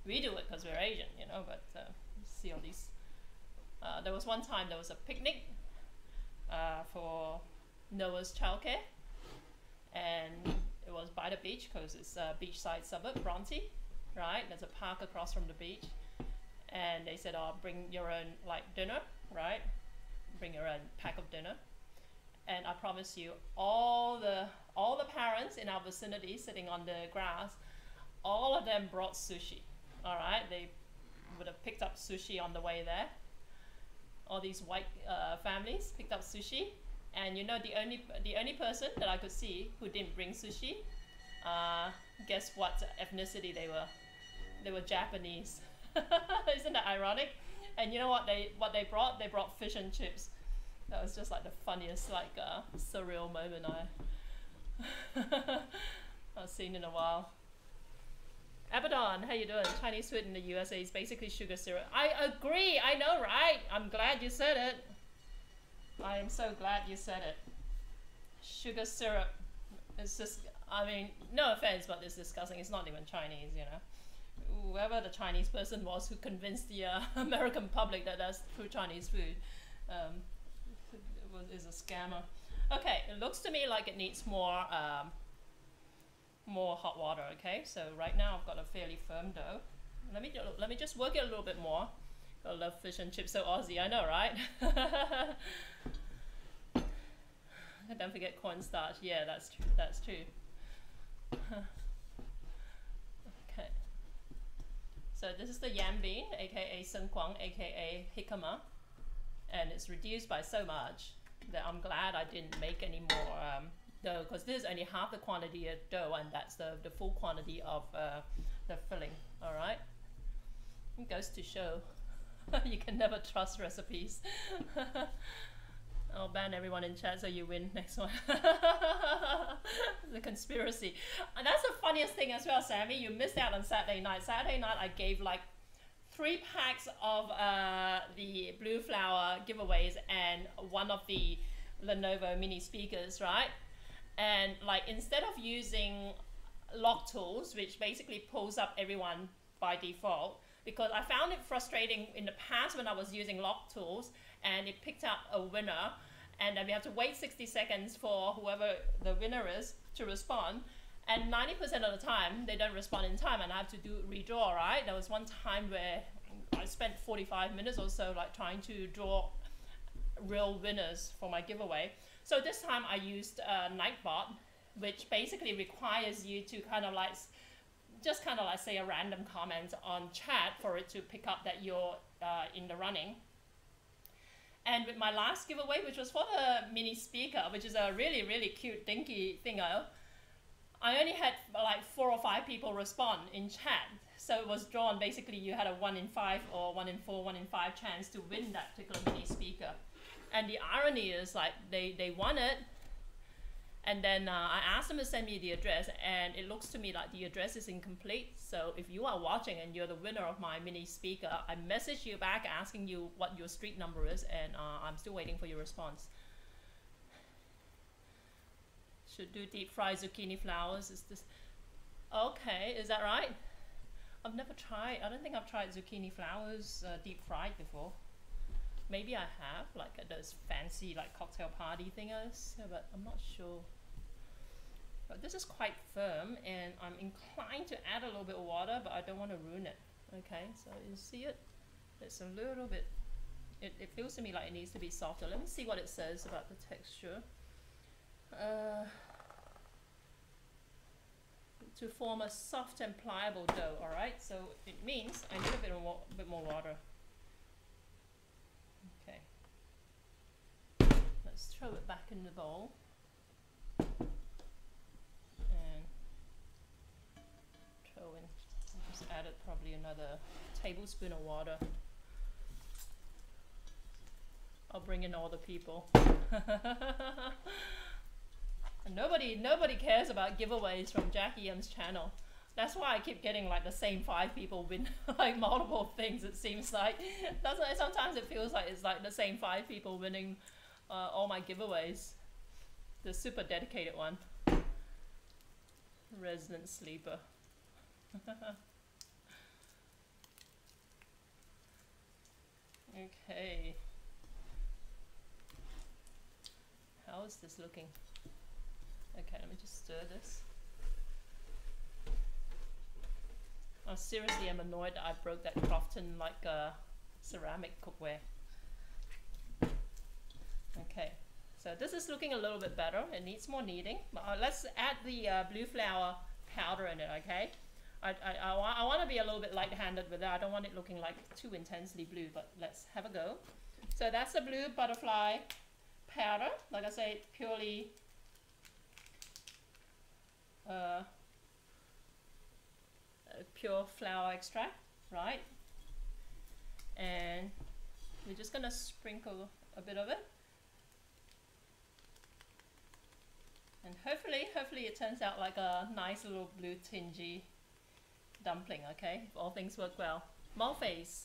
We do it because we're Asian, you know, but see all these. There was one time there was a picnic for Noah's childcare, and it was by the beach because it's a beachside suburb, Bronte, right? There's a park across from the beach, and they said, "Oh, bring your own like dinner, right? Bring your own pack of dinner." And I promise you, all the parents in our vicinity sitting on the grass, all of them brought sushi. All right, they would have picked up sushi on the way there. All these white families picked up sushi, and you know the only person that I could see who didn't bring sushi, guess what ethnicity they were? They were Japanese. Isn't that ironic? And you know what they brought? They brought fish and chips. That was just like the funniest, like surreal moment I've seen in a while. Abaddon, how you doing? Chinese food in the USA is basically sugar syrup. I agree. I know, right? I'm glad you said it. I am so glad you said it. Sugar syrup. It's just, I mean, no offense, but it's disgusting. It's not even Chinese, you know. Whoever the Chinese person was who convinced the American public that that's true Chinese food. Is a scammer. Okay, it looks to me like it needs more hot water. Okay, so right now I've got a fairly firm dough. Let me just work it a little bit more. I love fish and chips, so Aussie, I know, right? Don't forget cornstarch. Yeah, that's true. That's true. Okay. So this is the yam bean, aka Sen Kwang, aka jicama, and it's reduced by so much that I'm glad I didn't make any more dough, because this is only half the quantity of dough, and that's the full quantity of the filling. All right. It goes to show you can never trust recipes. I'll ban everyone in chat so you win next one. The conspiracy. And that's the funniest thing as well, Sammy. You missed out on Saturday night. Saturday night I gave like 3 packs of the blue flower giveaways and one of the Lenovo mini speakers, right? And like instead of using lock tools, which basically pulls up everyone by default, because I found it frustrating in the past when I was using lock tools and it picked up a winner, and then we have to wait 60 seconds for whoever the winner is to respond. And 90% of the time, they don't respond in time, and I have to do redraw, right? There was one time where I spent 45 minutes or so like trying to draw real winners for my giveaway. So this time I used Nightbot, which basically requires you to kind of like, just kind of like say a random comment on chat for it to pick up that you're in the running. And with my last giveaway, which was for the mini speaker, which is a really, really cute, dinky thingo, I only had like 4 or 5 people respond in chat. So it was drawn, basically you had a 1 in 5 or 1 in 4, 1 in 5 chance to win that particular mini speaker. And the irony is like they won it, And then I asked them to send me the address, and it looks to me like the address is incomplete. So if you are watching and you're the winner of my mini speaker, I message you back asking you what your street number is, and I'm still waiting for your response. Should do deep fried zucchini flowers. Is this okay? Is that right? I've never tried. I don't think I've tried zucchini flowers deep fried before. Maybe I have, like at those fancy like cocktail party thingers, but I'm not sure. But this is quite firm, and I'm inclined to add a little bit of water, but I don't want to ruin it. Okay, so you see it? It's a little bit, it feels to me like it needs to be softer. Let me see what it says about the texture. To form a soft and pliable dough, alright? So it means I need a bit more water. Okay. Let's throw it back in the bowl. And throw in, I just added probably another tablespoon of water. I'll bring in all the people. Nobody cares about giveaways from Jackie M's channel. That's why I keep getting like the same 5 people win like multiple things. It seems like sometimes it feels like it's like the same 5 people winning all my giveaways. The super dedicated one, resident sleeper. Okay, how is this looking? Okay, let me just stir this. I seriously am annoyed that I broke that Crofton like ceramic cookware. Okay, so this is looking a little bit better. It needs more kneading, but let's add the blue flower powder in it. Okay, I want to be a little bit light-handed with it. I don't want it looking like too intensely blue, but let's have a go. So that's the blue butterfly powder. Like I say, purely pure flower extract, right? And we're just gonna sprinkle a bit of it, and hopefully it turns out like a nice little blue tingy dumpling. Okay, if all things work well. Malface,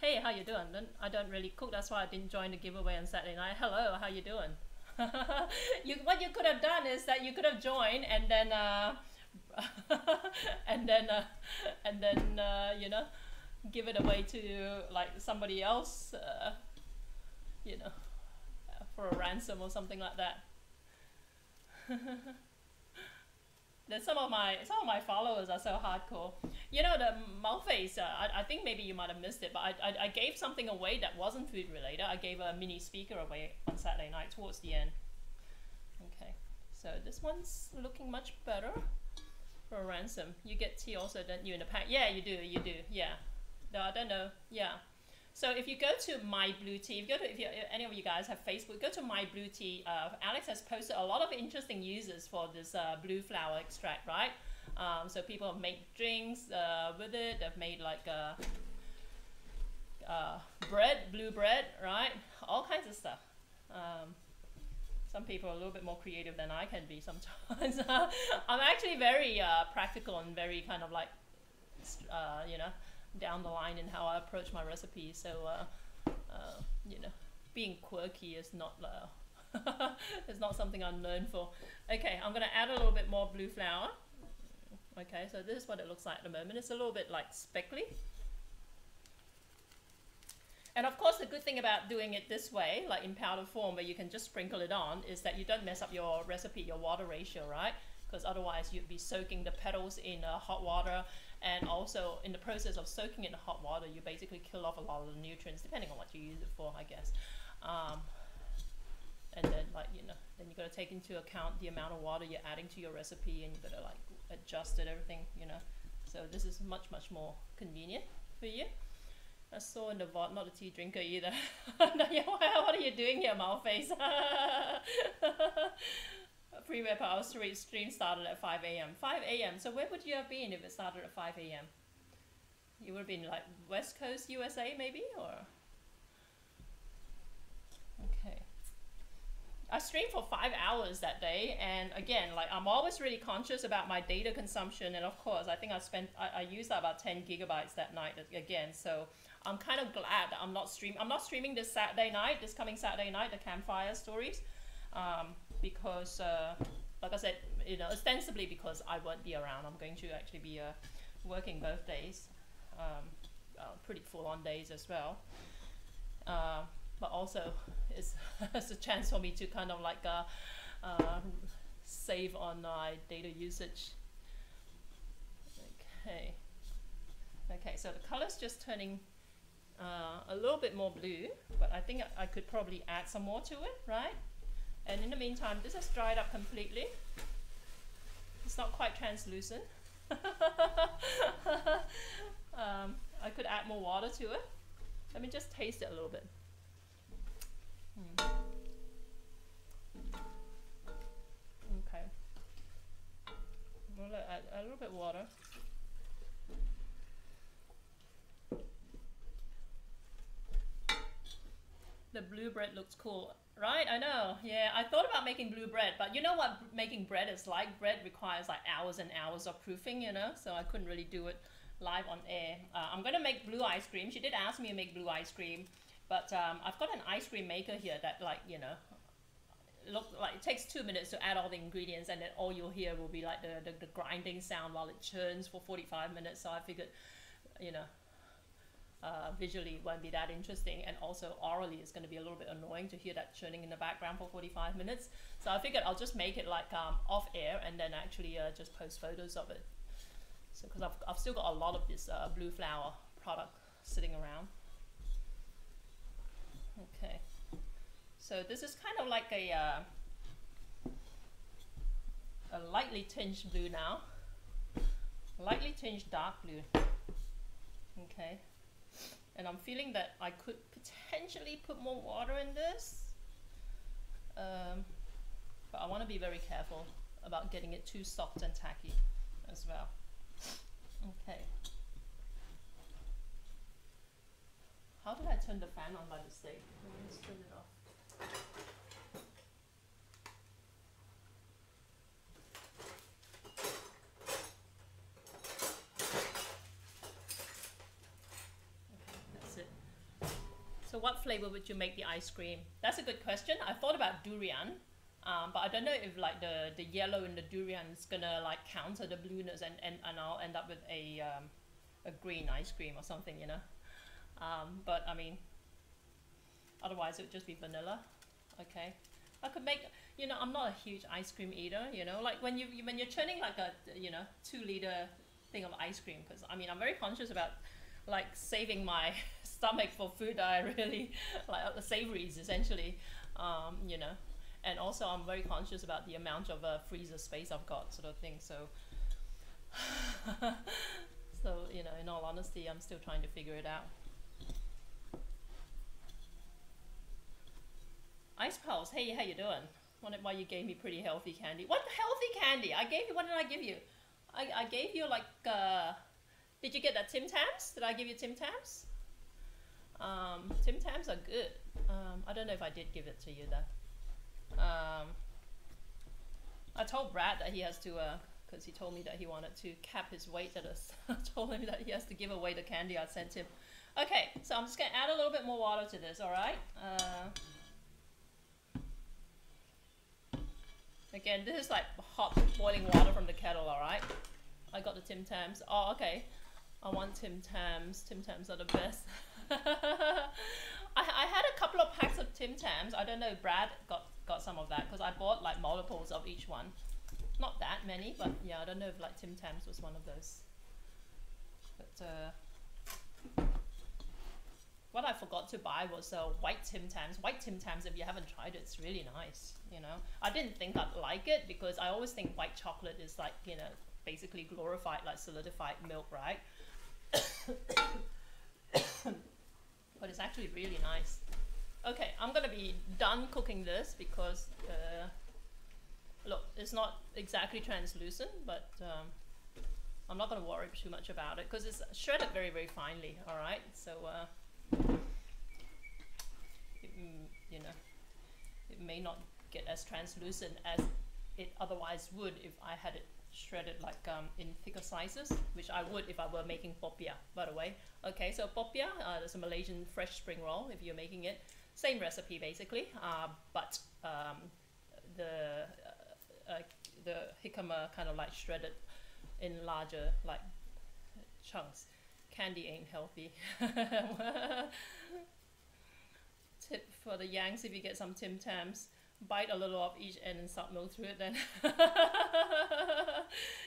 hey, how you doing? I don't really cook, that's why I didn't join the giveaway on Saturday night. Hello, how you doing? What you could have done is that you could have joined and then and then you know, give it away to like somebody else, you know, for a ransom or something like that. Then some of my followers are so hardcore. You know, the Malface, I think maybe you might have missed it, but I gave something away that wasn't food related. I gave a mini speaker away on Saturday night towards the end. Okay, so this one's looking much better for a ransom. You get tea also, don't you, in the pack? Yeah, you do, yeah. No, I don't know, yeah. So if you go to My Blue Tea, if any of you guys have Facebook, go to My Blue Tea. Alex has posted a lot of interesting uses for this blue flower extract, right? So people have made drinks with it. They've made like bread, blue bread, right? All kinds of stuff. Some people are a little bit more creative than I can be sometimes. I'm actually very practical and very kind of like, you know, down the line in how I approach my recipes. So, you know, being quirky is not is not something I'm known for. Okay, I'm gonna add a little bit more blue flour. Okay, so this is what it looks like at the moment. It's a little bit like speckly. And of course, the good thing about doing it this way, like in powder form, where you can just sprinkle it on, is that you don't mess up your recipe, your water ratio, right? Because otherwise you'd be soaking the petals in hot water, and also in the process of soaking in the hot water, you basically kill off a lot of the nutrients, depending on what you use it for, I guess. And then, like, you know, then you got to take into account the amount of water you're adding to your recipe, and you got to like adjust it, everything, you know. So this is much more convenient for you. I saw in the VOD, not a tea drinker either. What are you doing here, Malface? Freeware Power stream started at 5 a.m. 5 a.m. So where would you have been if it started at 5 a.m.? You would have been like West Coast USA maybe, or? Okay. I streamed for 5 hours that day, and again, like I'm always really conscious about my data consumption, and of course, I think I used about 10 gigabytes that night again. So I'm kind of glad that I'm not streaming this Saturday night, this coming Saturday night, the campfire stories, because like I said, you know, ostensibly because I won't be around. I'm going to actually be working both days, pretty full-on days as well. But also it's a chance for me to kind of like save on my data usage. Okay, so the color's just turning a little bit more blue, but I think I could probably add some more to it, right? And in the meantime, this has dried up completely. It's not quite translucent. I could add more water to it. Let me just taste it a little bit. Okay. I'm gonna add a little bit of water. The blue bread looks cool, right? I know. Yeah, I thought about making blue bread, but you know what making bread is like? Bread requires like hours and hours of proofing, you know, so I couldn't really do it live on air. I'm gonna make blue ice cream. She did ask me to make blue ice cream. But I've got an ice cream maker here that, like, you know, look like it takes 2 minutes to add all the ingredients, and then all you'll hear will be like the grinding sound while it churns for 45 minutes. So I figured, you know, visually it won't be that interesting, and also orally it's going to be a little bit annoying to hear that churning in the background for 45 minutes. So I figured I'll just make it like off air, and then actually just post photos of it. So because I've still got a lot of this blue flour product sitting around. Okay, so this is kind of like a lightly tinged blue now, lightly tinged dark blue. Okay, and I'm feeling that I could potentially put more water in this, but I want to be very careful about getting it too soft and tacky as well. Okay. How did I turn the fan on by mistake? Let me just turn it off. Okay, that's it. So what flavor would you make the ice cream? That's a good question. I thought about durian, but I don't know if like the yellow in the durian is gonna like counter the blueness, and I'll end up with a green ice cream or something, you know. But I mean, otherwise it would just be vanilla. Okay, I could make, you know, I'm not a huge ice cream eater, you know, like when you're churning like a, you know, 2-liter thing of ice cream, because I mean I'm very conscious about like saving my stomach for food that I really like, the savories essentially, you know, and also I'm very conscious about the amount of freezer space I've got, sort of thing. So so, you know, in all honesty, I'm still trying to figure it out. Ice Pulse, hey, how you doing? Wondered why you gave me pretty healthy candy. What healthy candy? I gave you, what did I give you? I gave you like, did you get that Tim Tams? Did I give you Tim Tams? Tim Tams are good. I don't know if I did give it to you though. I told Brad that he has to, because he told me that he wanted to cap his weight at us. I told him that he has to give away the candy I sent him. Okay, so I'm just gonna add a little bit more water to this, all right? Again, this is like hot boiling water from the kettle, all right? I got the Tim Tams. Oh, okay. I want Tim Tams. Tim Tams are the best. I had a couple of packs of Tim Tams. I don't know if Brad got some of that, because I bought like multiples of each one. Not that many, but yeah, I don't know if like Tim Tams was one of those. But what I forgot to buy was white Tim Tams. White Tim Tams, if you haven't tried it, it's really nice, you know. I didn't think I'd like it, because I always think white chocolate is like, you know, basically glorified, like solidified milk, right? But it's actually really nice. Okay, I'm gonna be done cooking this, because look, it's not exactly translucent, but I'm not gonna worry too much about it, because it's shredded very, very finely, all right? So you know, it may not get as translucent as it otherwise would if I had it shredded like in thicker slices, which I would if I were making popiah, by the way. Okay, so popiah, there's a Malaysian fresh spring roll if you're making it. Same recipe basically, but the jicama kind of like shredded in larger like chunks. Candy ain't healthy. Tip for the Yanks: if you get some Tim Tams, bite a little off each end and suck milk through it then.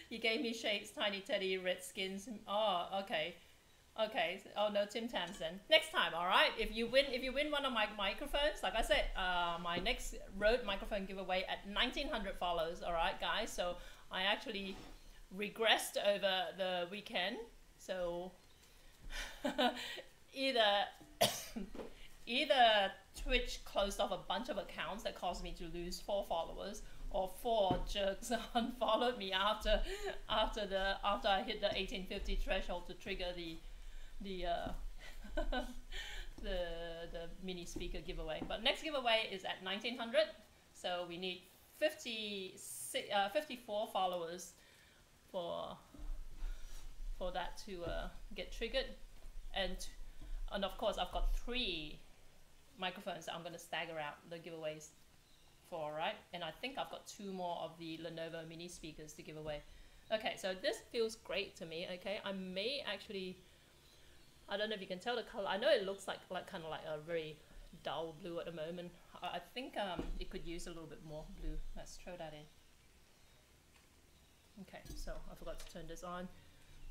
You gave me shapes, tiny teddy, red skins. Oh, okay. Okay. Oh no, Tim Tams then. Next time, alright? If you win one of my microphones, like I said, my next Rode microphone giveaway at 1900 follows, alright guys? So I actually regressed over the weekend. So either Twitch closed off a bunch of accounts that caused me to lose 4 followers, or 4 jerks unfollowed me after I hit the 1850 threshold to trigger the the mini speaker giveaway. But next giveaway is at 1900, so we need 54 followers for that to get triggered, and of course I've got 3 microphones that I'm going to stagger out the giveaways for, right? And I think I've got 2 more of the Lenovo mini speakers to give away. Okay, so this feels great to me. Okay, I may actually, I don't know if you can tell the color. I know it looks like kind of like a very dull blue at the moment. I think it could use a little bit more blue. Let's throw that in. Okay, so I forgot to turn this on.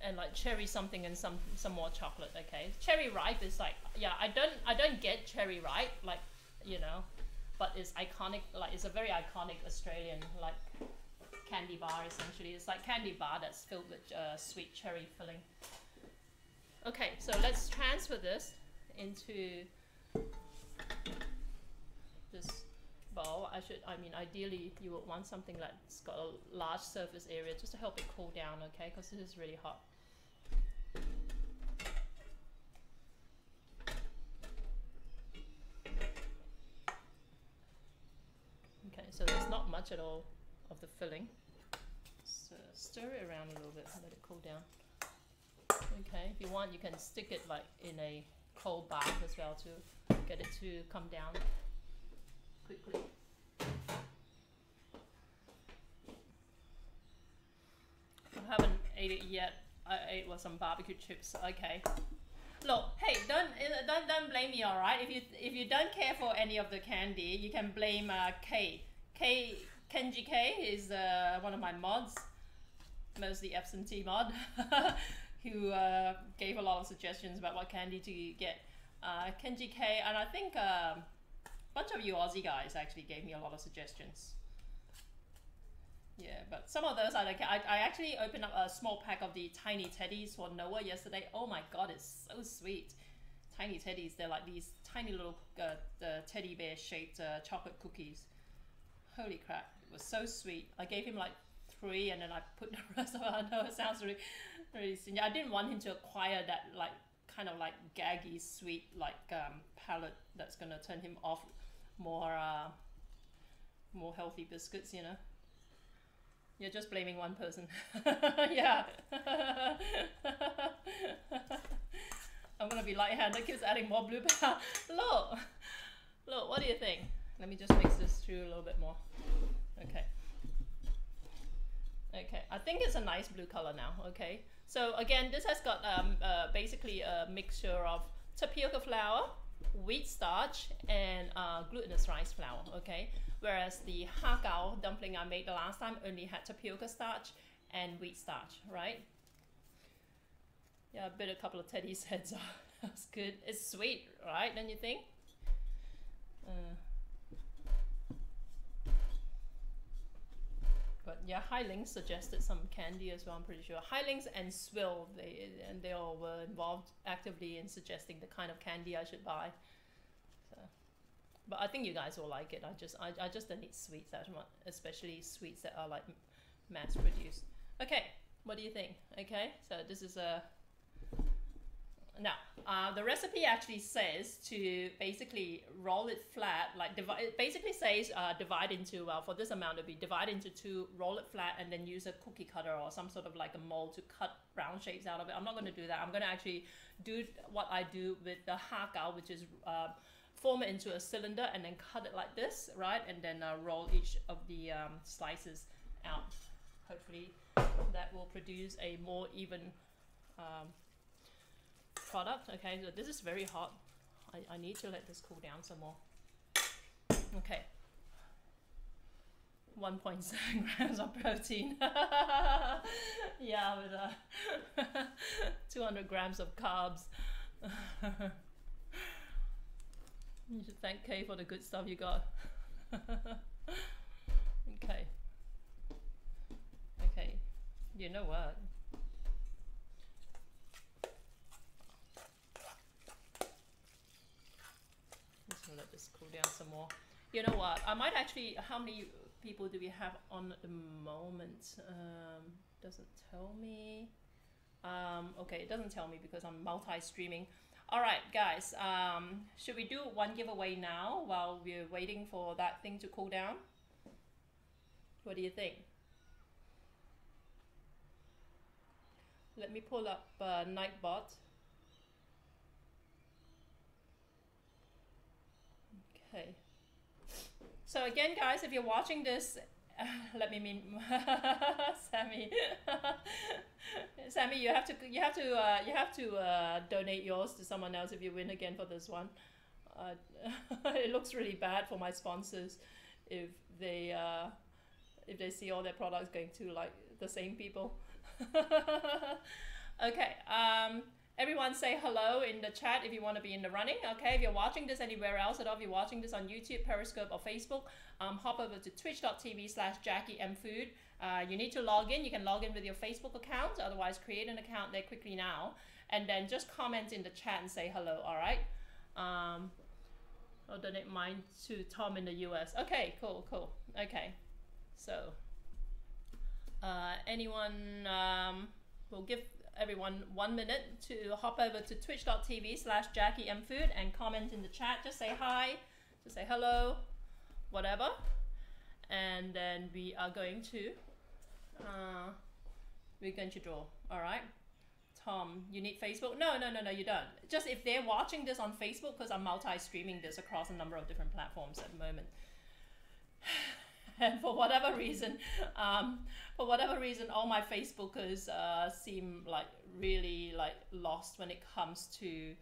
And like cherry something and some more chocolate. Okay, cherry ripe is like, yeah, I don't get cherry ripe, like, you know, but it's iconic. Like, it's a very iconic Australian like candy bar essentially. It's like candy bar that's filled with sweet cherry filling. Okay, so let's transfer this into this bowl. I mean, ideally you would want something that's got a large surface area just to help it cool down, okay? Because this is really hot. Okay, so there's not much at all of the filling. So stir it around a little bit, let it cool down. Okay, if you want, you can stick it like in a cold bath as well to get it to come down quickly. I haven't ate it yet. I ate with some barbecue chips. Okay. Look, hey, don't blame me, all right? If you don't care for any of the candy, you can blame Kenji K is one of my mods, mostly absentee mod, who gave a lot of suggestions about what candy to get. Kenji K, and I think a bunch of you Aussie guys actually gave me a lot of suggestions. Yeah, but some of those I actually opened up a small pack of the tiny teddies for Noah yesterday. Oh my god, it's so sweet. Tiny teddies, they're like these tiny little the teddy bear shaped chocolate cookies. Holy crap, it was so sweet. I gave him like 3 and then I put the rest of it. I know it sounds really, really senior. I didn't want him to acquire that like kind of like gaggy sweet like palate that's gonna turn him off more healthy biscuits, you know. You're just blaming one person. Yeah. I'm gonna be light-handed. Keeps adding more blue powder. Look, what do you think? Let me just mix this through a little bit more. Okay. Okay, I think it's a nice blue color now. Okay, so again, this has got basically a mixture of tapioca flour, wheat starch, and glutinous rice flour. Okay, whereas the hakao dumpling I made the last time only had tapioca starch and wheat starch, right? Yeah, I bit a couple of teddy's heads off. That's good. It's sweet, right? Don't you think? But yeah, Highlinks suggested some candy as well, I'm pretty sure. Highlinks and Swill, they all were involved actively in suggesting the kind of candy I should buy. So, but I think you guys will like it. I just don't eat sweets that much, especially sweets that are like mass produced. Okay, what do you think? Okay, so this is a Now, the recipe actually says to basically roll it flat, like it basically says divide into, well, for this amount it'll be divide into two, roll it flat, and then use a cookie cutter or some sort of like a mold to cut round shapes out of it. I'm not going to do that. I'm going to actually do what I do with the hakao, which is form it into a cylinder and then cut it like this, right? And then roll each of the slices out. Hopefully that will produce a more even product. Okay, so this is very hot. I need to let this cool down some more. Okay, 1.7 grams of protein. Yeah, with 200 grams of carbs. You should thank Kay for the good stuff you got. Okay. Okay, you know what? Let this cool down some more. You know what? I might actually. How many people do we have on at the moment? Doesn't tell me. Okay, it doesn't tell me because I'm multi-streaming. All right, guys. Should we do one giveaway now while we're waiting for that thing to cool down? What do you think? Let me pull up Nightbot. Okay. So again, guys, if you're watching this, let me mean, Sammy. Sammy, you have to donate yours to someone else if you win again for this one. It looks really bad for my sponsors if they see all their products going to like the same people. Okay. Everyone say hello in the chat if you want to be in the running. Okay, if you're watching this anywhere else at all, if you're watching this on YouTube, Periscope, or Facebook, hop over to twitch.tv/JackieMFood. You need to log in. You can log in with your Facebook account. Otherwise, create an account there quickly now. And then just comment in the chat and say hello, all right? I'll donate mine to Tom in the US. Okay, cool, cool. Okay, so anyone will give everyone 1 minute to hop over to twitch.tv/JackieMFood and comment in the chat. Just say hi, just say hello, whatever. And then we are going to draw. All right, Tom, you need Facebook? No, you don't. Just if they're watching this on Facebook, because I'm multi-streaming this across a number of different platforms at the moment. And for whatever reason, all my Facebookers seem like really like lost when it comes to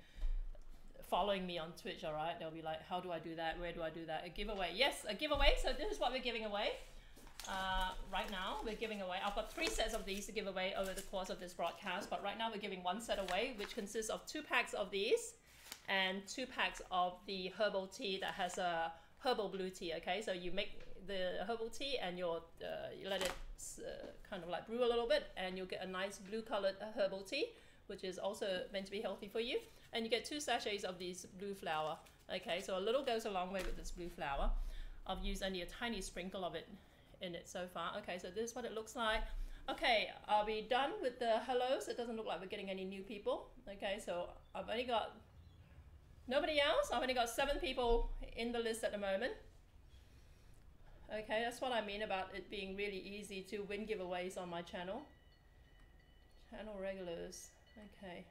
following me on Twitch. All right, they'll be like, "How do I do that? Where do I do that?" A giveaway? Yes, a giveaway. So this is what we're giving away. Right now, we're giving away. I've got 3 sets of these to give away over the course of this broadcast. But right now, we're giving 1 set away, which consists of 2 packs of these and 2 packs of the herbal tea that has a herbal blue tea. Okay, so you make the herbal tea and you let it kind of like brew a little bit, and you'll get a nice blue colored herbal tea, which is also meant to be healthy for you. And you get 2 sachets of these blue flour. Okay, so a little goes a long way with this blue flour. I've used only a tiny sprinkle of it in it so far. Okay, so this is what it looks like. Okay, are we done with the hellos? It doesn't look like we're getting any new people. Okay, so I've only got nobody else. I've only got 7 people in the list at the moment. Okay, that's what I mean about it being really easy to win giveaways on my channel. Channel regulars. Okay.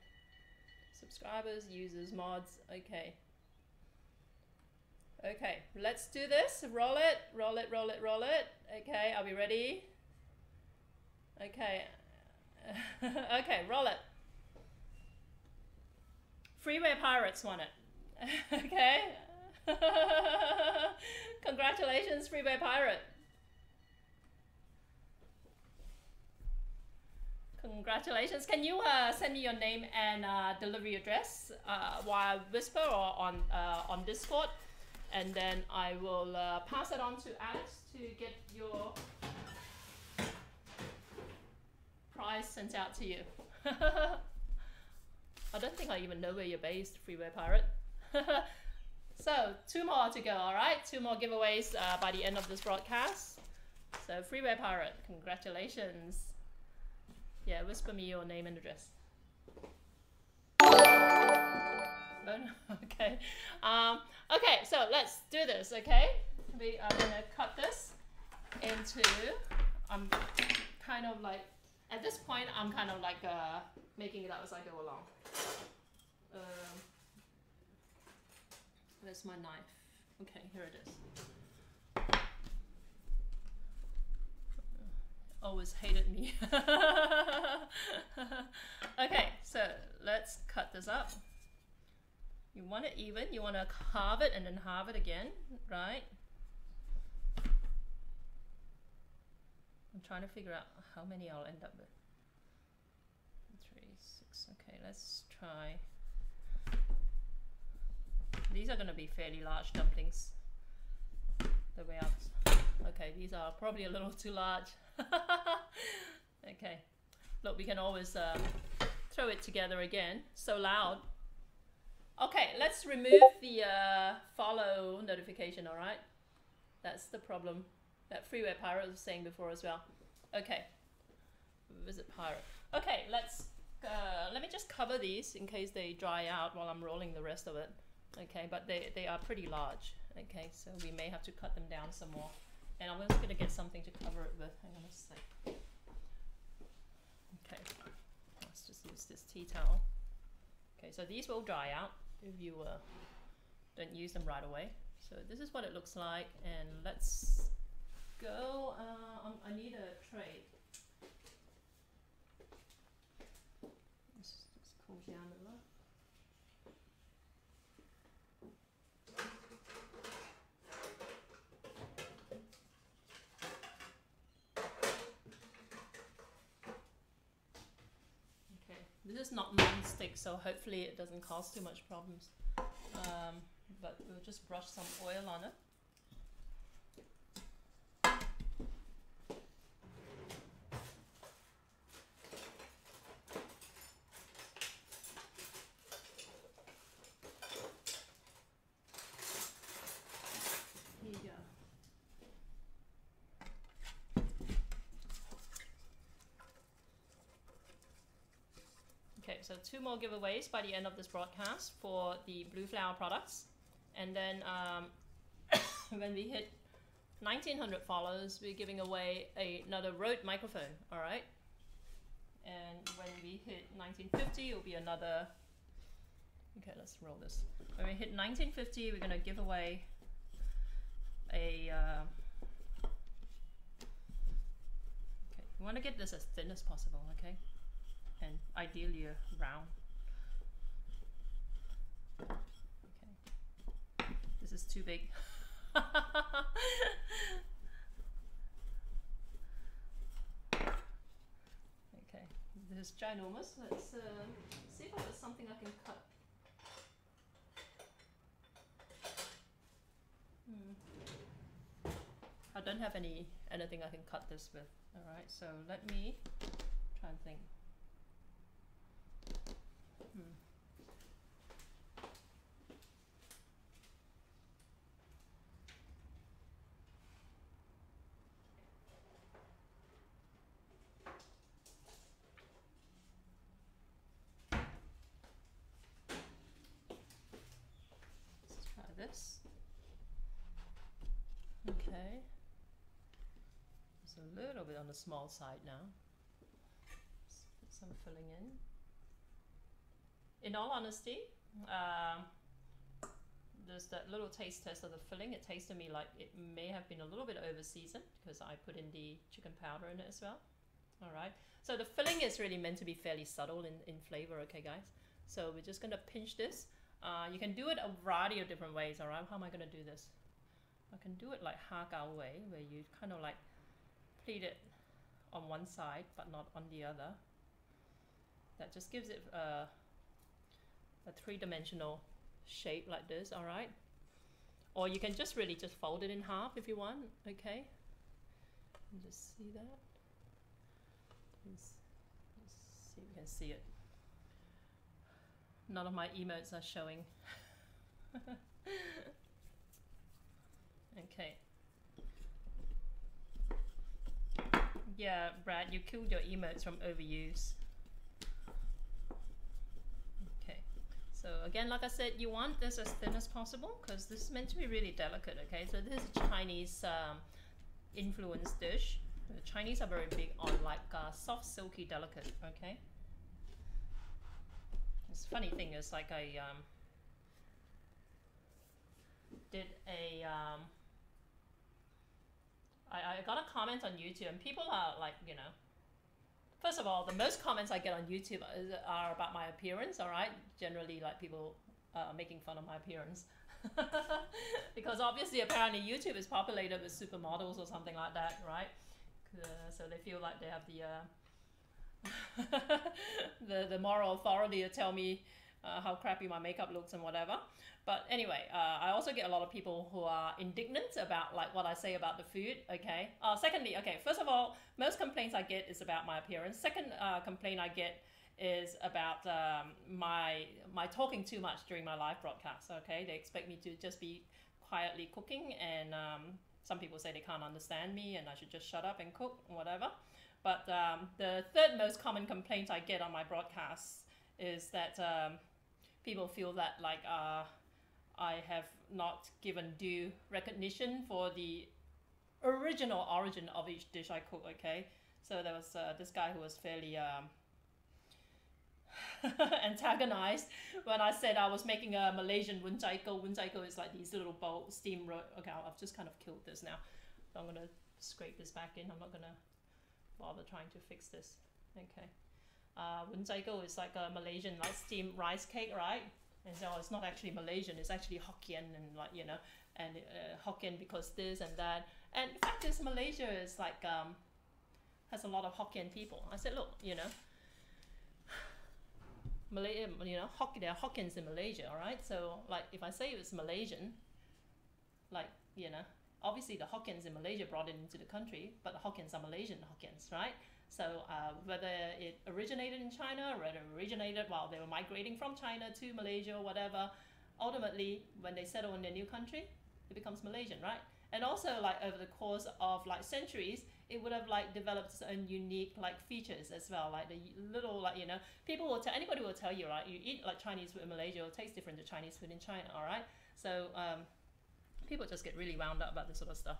Subscribers, users, mods. Okay. Okay, let's do this. Roll it, roll it, roll it, roll it. Okay, are we ready? Okay. Okay, roll it. Freeway Pirates won it. Okay. Congratulations, Freeway Pirate. Congratulations. Can you send me your name and delivery address via Whisper or on Discord? And then I will pass it on to Alex to get your prize sent out to you. I don't think I even know where you're based, Freeway Pirate. So 2 more to go, all right? 2 more giveaways by the end of this broadcast. So Freeway Pirate, congratulations. Yeah, whisper me your name and address. 7. Okay. Okay, so let's do this, okay? We are gonna cut this into, I'm kind of like, at this point, I'm kind of like making it up as I go along. Where's my knife? Okay, here it is. Always hated me. Okay, so let's cut this up. You want it even, you want to halve it and then halve it again, right? I'm trying to figure out how many I'll end up with. 3, 6, okay, let's try. These are going to be fairly large dumplings. The way up. Okay, these are probably a little too large. Okay, look, we can always throw it together again. So loud. Okay, let's remove the follow notification, all right? That's the problem that Freeware Pirate was saying before as well. Okay, visit Pirate. Okay, let me just cover these in case they dry out while I'm rolling the rest of it. Okay, but they are pretty large. Okay, so we may have to cut them down some more. And I'm just gonna get something to cover it with. Hang on a sec. Okay, let's just use this tea towel. Okay, so these will dry out if you don't use them right away. So this is what it looks like, and let's go. I need a tray. Let's cool down a lot. This is not non-stick, so hopefully it doesn't cause too much problems. But we'll just brush some oil on it. Here you go. Okay, so 2 more giveaways by the end of this broadcast for the Blue Flower products. And then when we hit 1900 followers, we're giving away another Rode microphone, all right? And when we hit 1950, it'll be another, okay, let's roll this. When we hit 1950, we're gonna give away a, okay, we wanna get this as thin as possible, okay? And ideally round. Okay, this is too big. Okay, this is ginormous. Let's see if there's something I can cut. I don't have anything I can cut this with. All right, so let me try and think. Let's try this. Okay. It's a little bit on the small side now. Let's put some filling in. In all honesty, there's that little taste test of the filling. It tastes to me like it may have been a little bit over seasoned because I put in the chicken powder in it as well. All right, so the filling is really meant to be fairly subtle in flavor, okay guys? So we're just gonna pinch this. You can do it a variety of different ways, all right? How am I gonna do this? I can do it like Hagao way, where you kind of like pleat it on one side but not on the other. That just gives it a 3-dimensional shape like this, all right? Or you can just really just fold it in half if you want, okay? And just see that. Let's see if you can see it. None of my emotes are showing. Okay. Yeah, Brad, you killed your emotes from overuse. Okay, so So again, like I said, you want this as thin as possible because this is meant to be really delicate, okay? So this is a Chinese influence dish. The Chinese are very big on like soft, silky, delicate, okay? This funny thing is like I did a, I got a comment on YouTube and people are like, you know, first of all, the most comments I get on YouTube are about my appearance, all right? Generally, like people making fun of my appearance. Because obviously, apparently, YouTube is populated with supermodels or something like that, right? So they feel like they have the moral authority to tell me how crappy my makeup looks and whatever. But anyway, I also get a lot of people who are indignant about like what I say about the food, okay? Secondly, okay, first of all, most complaints I get is about my appearance. Second complaint I get is about my talking too much during my live broadcasts, okay? They expect me to just be quietly cooking, and some people say they can't understand me and I should just shut up and cook, whatever. But the third most common complaint I get on my broadcasts is that people feel that like I have not given due recognition for the original origin of each dish I cook, okay? So there was this guy who was fairly antagonized when I said I was making a Malaysian Untitled. Untitled is like these little bowl steam okay, I've just kind of killed this now. So I'm going to scrape this back in. I'm not going to bother trying to fix this. Okay. Untitled is like a Malaysian like steamed rice cake, right? And so it's not actually Malaysian, it's actually Hokkien, and like, you know, and Hokkien because this and that. And the fact is, Malaysia is like has a lot of Hokkien people. I said, look, you know, there are Hokkiens in Malaysia, all right? So like if I say it's Malaysian, like, you know, obviously the Hokkiens in Malaysia brought it into the country, but the Hokkiens are Malaysian Hokkiens, right? So whether it originated in China or whether it originated while they were migrating from China to Malaysia or whatever, ultimately when they settle in their new country, it becomes Malaysian, right? And also like over the course of like centuries, it would have like developed certain unique like features as well, like the little like, you know, anybody will tell you, right, you eat like Chinese food in Malaysia, it tastes different to Chinese food in China, all right? So people just get really wound up about this sort of stuff.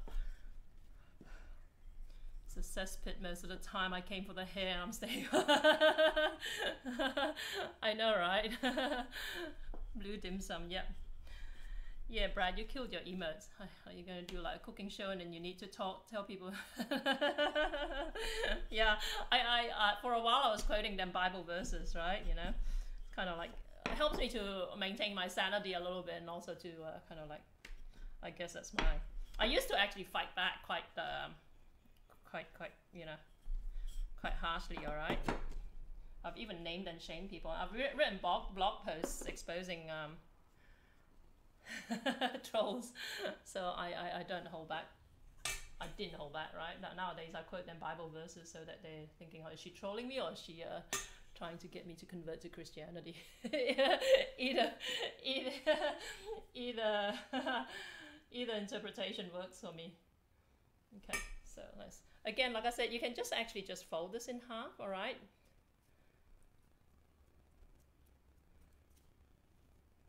It's a cesspit most of the time. I came for the hair, I'm staying. I know, right? Blue dim sum, yeah. Yeah, Brad, you killed your emotes. Are you going to do like a cooking show and then you need to tell people? Yeah, I for a while I was quoting them Bible verses, right? You know, kind of like, it helps me to maintain my sanity a little bit, and also to kind of like, I guess that's I used to actually fight back quite, you know, quite harshly, all right? I've even named and shamed people. I've written blog posts exposing trolls, so I don't hold back. I didn't hold back, right? Nowadays I quote them Bible verses so that they're thinking, oh, is she trolling me or is she trying to get me to convert to Christianity? Either interpretation works for me. Okay, so let's, again, like I said, you can just actually just fold this in half, all right?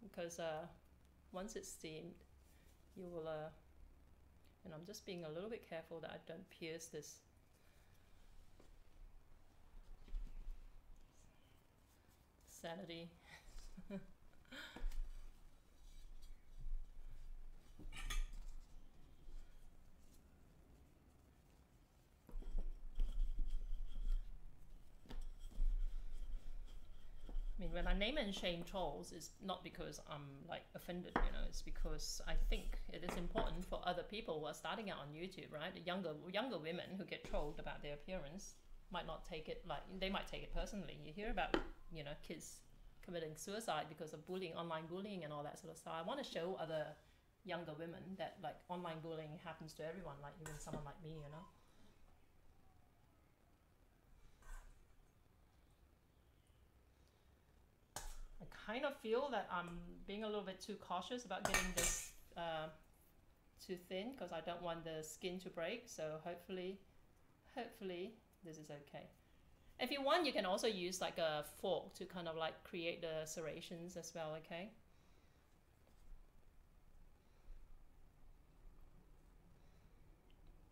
Because once it's steamed, you will, and I'm just being a little bit careful that I don't pierce this. Sanity. I mean, when I name and shame trolls, it's not because I'm like offended, you know, it's because I think it is important for other people who are starting out on YouTube, right? The younger women who get trolled about their appearance might not take it like, they might take it personally. You hear about, you know, kids committing suicide because of bullying, online bullying and all that sort of stuff. I want to show other younger women that like online bullying happens to everyone, like even someone like me, you know. I kind of feel that I'm being a little bit too cautious about getting this too thin because I don't want the skin to break. So hopefully this is okay. If you want, you can also use like a fork to kind of like create the serrations as well, okay?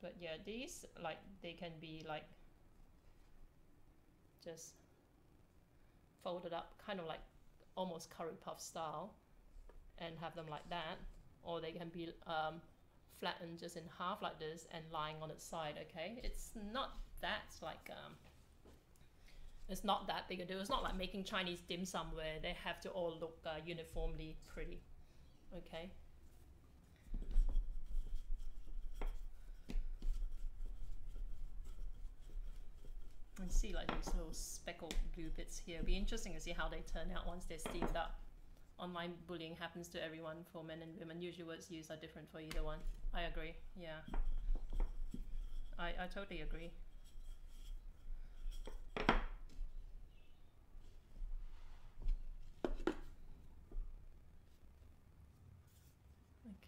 But yeah, these, like, they can be like just folded up, kind of like almost curry puff style, and have them like that, or they can be flattened just in half like this and lying on its side, okay? It's not that like it's not that big a deal. It's not like making Chinese dim sum where they have to all look uniformly pretty, okay? And see like these little speckled blue bits here. It'll be interesting to see how they turn out once they're steamed up. Online bullying happens to everyone, for men and women. Usually words used are different for either one. I agree, yeah. I totally agree.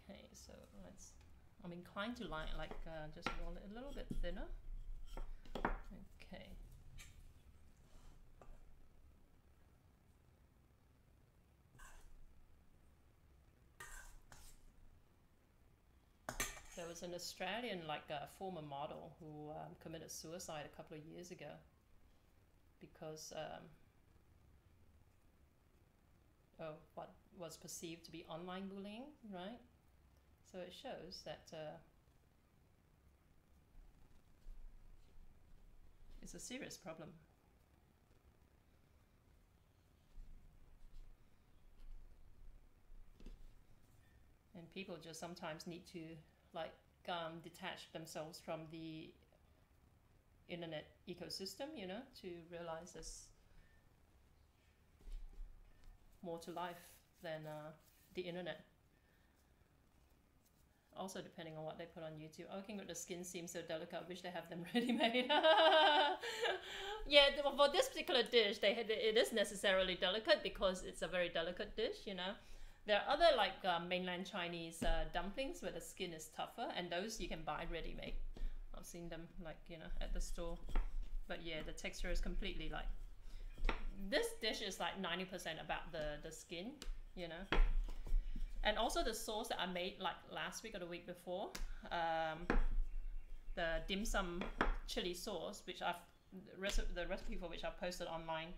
Okay, so let's, I'm inclined to like just roll it a little bit thinner. Okay. There was an Australian like former model who committed suicide a couple of years ago because of what was perceived to be online bullying, right? So it shows that it's a serious problem. And people just sometimes need to like detach themselves from the internet ecosystem, you know, to realize there's more to life than the internet. Also, depending on what they put on YouTube. Oh, King, the skin seems so delicate. I wish they have them ready-made. Yeah, for this particular dish, it is necessarily delicate because it's a very delicate dish, you know. There are other like mainland Chinese dumplings where the skin is tougher, and those you can buy ready-made. I've seen them like, you know, at the store. But yeah, the texture is completely like, this dish is like 90% about the skin, you know. And also the sauce that I made like last week or the week before, the dim sum chili sauce, which the recipe for which I've posted online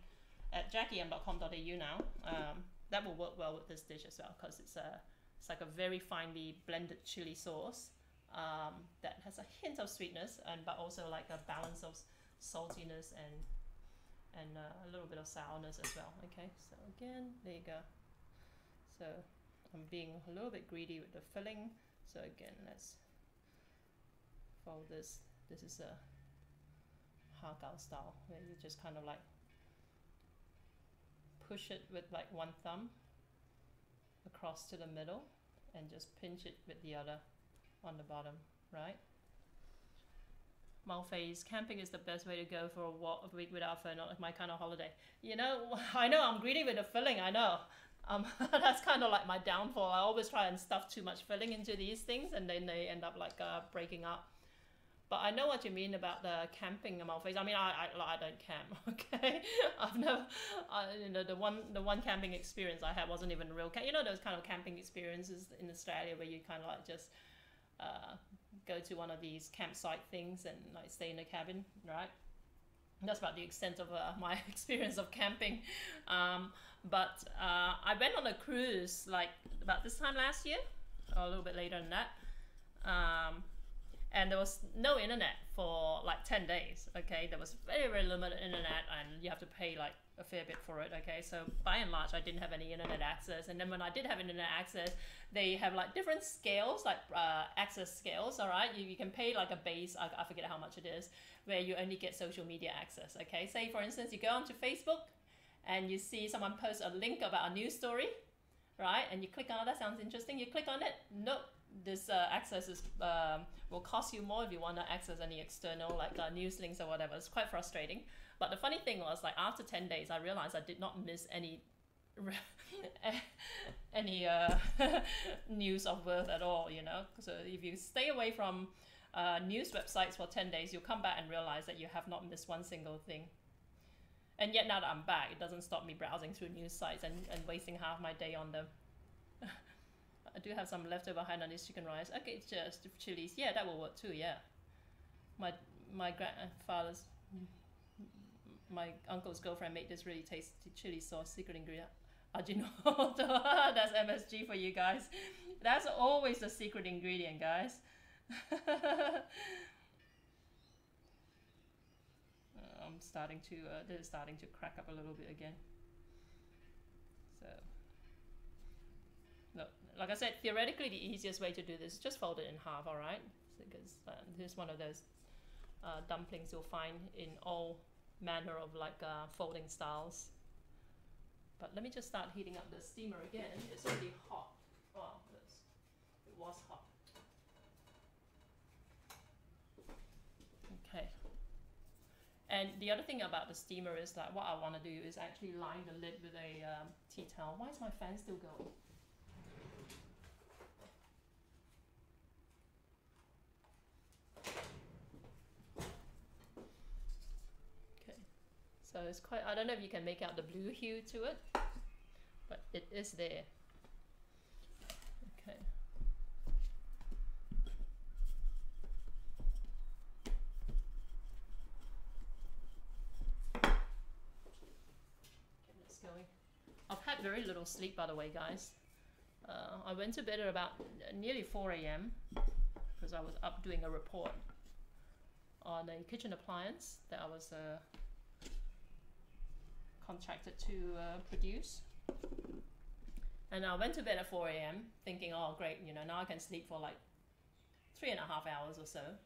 at jackiem.com.au now. That will work well with this dish as well because it's like a very finely blended chili sauce that has a hint of sweetness but also like a balance of saltiness and a little bit of sourness as well. Okay, so again, there you go. So I'm being a little bit greedy with the filling. So again, let's fold this. This is a Hagao style where you just kind of like push it with like one thumb across to the middle and just pinch it with the other on the bottom, right? Malphase, camping is the best way to go for a week without phone, not like my kind of holiday. You know, I know I'm greedy with the filling, I know. That's kind of like my downfall. I always try and stuff too much filling into these things and then they end up like breaking up. But I know what you mean about the camping Malphase. I mean, I don't camp, okay? I've never, you know, the one camping experience I had wasn't even real camp. You know those kind of camping experiences in Australia where you kind of like just go to one of these campsite things and like stay in a cabin, right? That's about the extent of my experience of camping. But I went on a cruise like about this time last year, or a little bit later than that. And there was no internet for like 10 days, okay? There was very, very limited internet and you have to pay like a fair bit for it, okay? So by and large, I didn't have any internet access. And then when I did have internet access, they have like different scales, like access scales, all right? You can pay like a base, I forget how much it is, where you only get social media access, okay? Say for instance, you go onto Facebook and you see someone post a link about a news story, right? And you click on it, that sounds interesting. You click on it, nope. This access is will cost you more if you want to access any external like news links or whatever. It's quite frustrating. But the funny thing was, like after 10 days, I realized I did not miss any news of worth at all. You know, so if you stay away from news websites for 10 days, you'll come back and realize that you have not missed one single thing. And yet now that I'm back, it doesn't stop me browsing through news sites and wasting half my day on them. I do have some leftover Hainanese chicken rice. Okay, just chilies. Yeah, that will work too, yeah. My grandfather's, my uncle's girlfriend made this really tasty chili sauce, secret ingredient. Ajinomoto. That's MSG for you guys. That's always the secret ingredient, guys. I'm starting to, they're starting to crack up a little bit again. So, look, like I said, theoretically the easiest way to do this is just fold it in half, alright? Because here's one of those dumplings you'll find in all manner of like folding styles. But let me just start heating up the steamer again. It's already hot. Oh, it was hot. Okay. And the other thing about the steamer is that what I want to do is actually line the lid with a tea towel. Why is my fan still going? Okay. So it's quite, I don't know if you can make out the blue hue to it, but it is there. Okay. Going. I've had very little sleep, by the way, guys. I went to bed at about nearly 4 a.m. because I was up doing a report on a kitchen appliance that I was contracted to produce. And I went to bed at 4 a.m. thinking, oh great, you know, now I can sleep for like 3.5 hours or so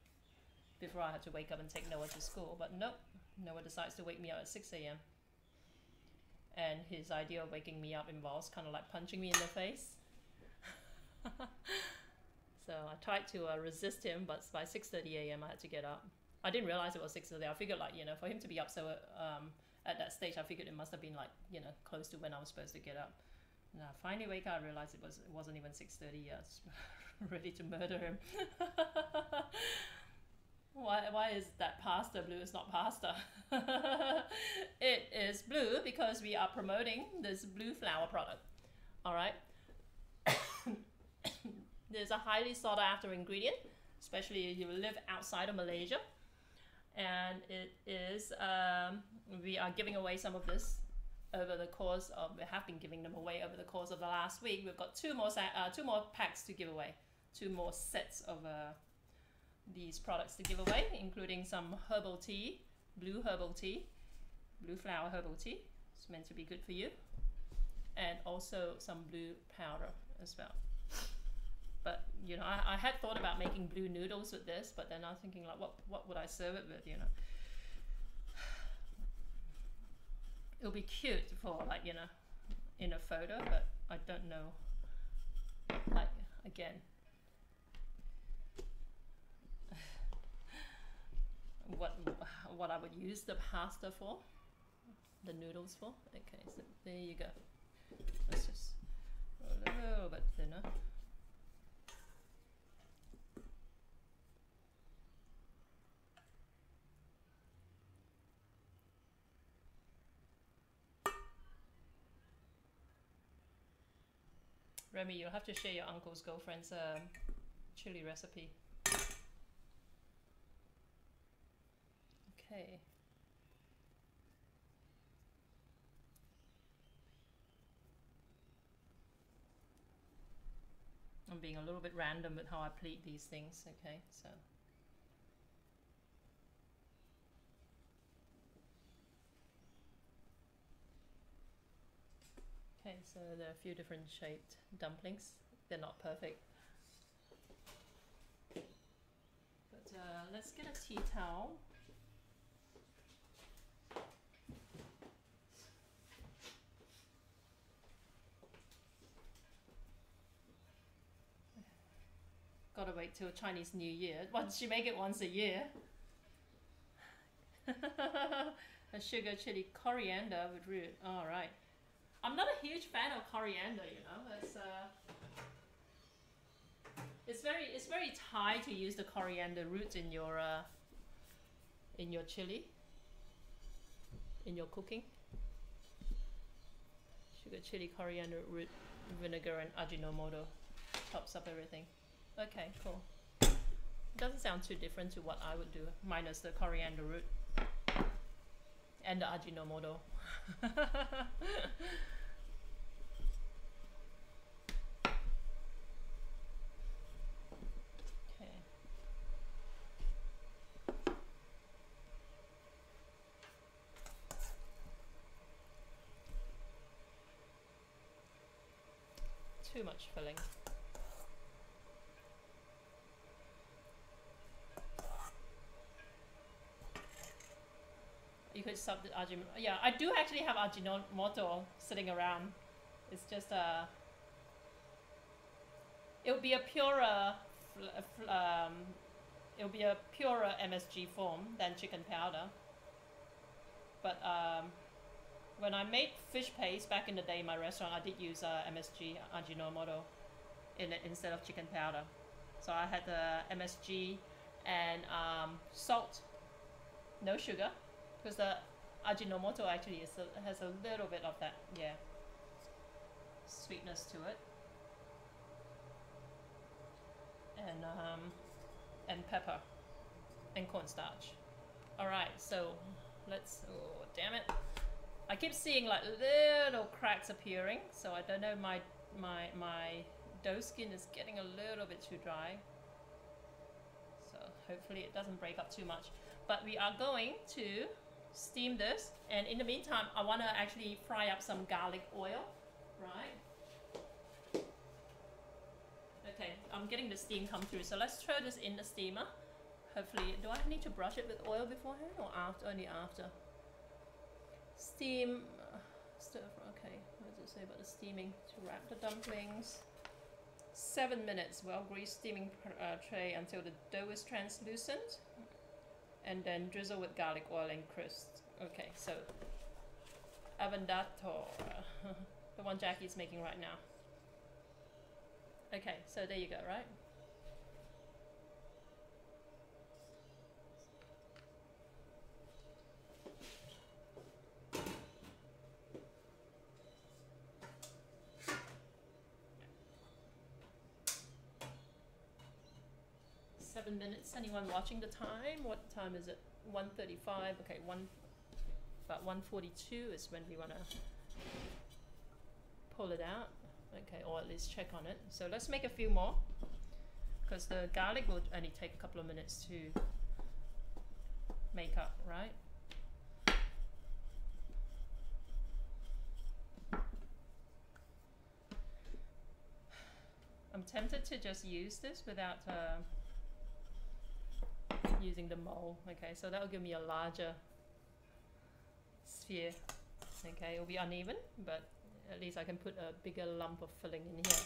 before I have to wake up and take Noah to school. But nope, Noah decides to wake me up at 6 a.m. And his idea of waking me up involves kind of like punching me in the face. So I tried to resist him, but by 6:30 a.m. I had to get up. I didn't realize it was 6:30. I figured like, you know, for him to be up so at that stage, I figured it must have been like, you know, close to when I was supposed to get up. And I finally wake up, I realized it wasn't even 6:30 yet. Ready to murder him. Why is that pasta blue? It's not pasta. It is blue because we are promoting this blue flour product. All right. There's a highly sought after ingredient, especially if you live outside of Malaysia. And it is, we are giving away some of this over the course of, we have been giving them away over the course of the last week. We've got two more packs to give away, 2 more sets of these products to give away, including some herbal tea, blue flower herbal tea. It's meant to be good for you. And also some blue powder as well. But, you know, I had thought about making blue noodles with this, but then I was thinking, like, what would I serve it with, you know? It'll be cute for, like, you know, in a photo, but I don't know, like, again. What I would use the pasta for, the noodles for. Okay, so there you go. Let's just roll a little bit thinner. Remy, you'll have to share your uncle's girlfriend's chili recipe. Okay. I'm being a little bit random with how I pleat these things, okay, so. Okay, so there are a few different shaped dumplings. They're not perfect. But let's get a tea towel. Gotta wait till Chinese New Year. Once you make it once a year. A sugar chili coriander with root. All right. I'm not a huge fan of coriander, you know. It's very Thai to use the coriander root in your chili. in your cooking. Sugar, chili, coriander root, vinegar, and Ajinomoto tops up everything. Okay, cool. Doesn't sound too different to what I would do, minus the coriander root and the Ajinomoto. Okay. Too much filling. You could sub the Ajinomoto. Yeah, I do actually have Ajinomoto sitting around. It's just it would be a purer, it would be a purer MSG form than chicken powder. But when I made fish paste back in the day in my restaurant, I did use MSG Ajinomoto in it instead of chicken powder. So I had the MSG and salt, no sugar. Because the Ajinomoto actually has a little bit of that, yeah, sweetness to it, and pepper and cornstarch. All right, so let's. Oh, damn it! I keep seeing like little cracks appearing, so I don't know. My dough skin is getting a little bit too dry, so hopefully it doesn't break up too much. But we are going to steam this, and in the meantime I want to actually fry up some garlic oil, right? Okay, I'm getting the steam come through, so let's throw this in the steamer. Hopefully, do I need to brush it with oil beforehand or after? Only after. Steam, stir fry. Okay, what does it say about the steaming? To wrap the dumplings. 7 minutes, well-greased steaming tray until the dough is translucent. And then drizzle with garlic oil and crisp. Okay, so Avandato, the one Jackie's making right now. Okay, so there you go, right? Minutes. Anyone watching the time? What time is it? 1:35. Okay, about 1:42 is when we want to pull it out. Okay, or at least check on it. So let's make a few more, because the garlic will only take a couple of minutes to make up, right? I'm tempted to just use this without using the mold. Okay, so that'll give me a larger sphere. Okay, it'll be uneven, but at least I can put a bigger lump of filling in here.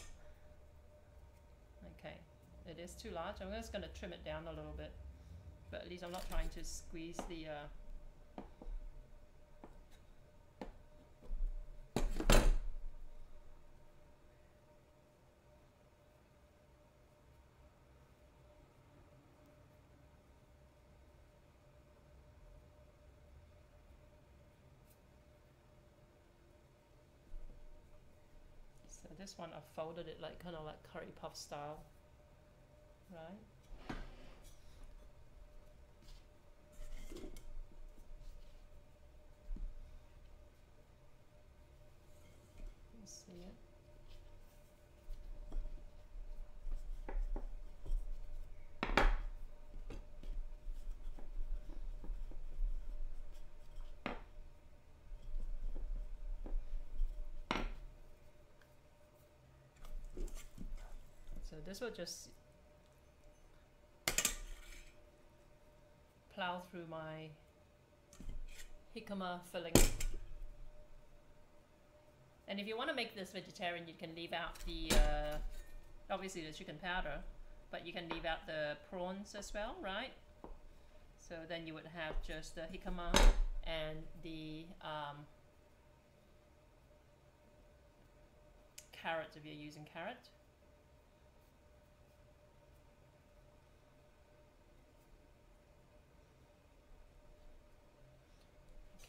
Okay, it is too large. I'm just going to trim it down a little bit, but at least I'm not trying to squeeze the this one I've folded it like kind of like curry puff style, right? Let's see it. So this will just plow through my jicama filling. And if you want to make this vegetarian, you can leave out the, obviously the chicken powder, but you can leave out the prawns as well, right? So then you would have just the jicama and the carrot if you're using carrot.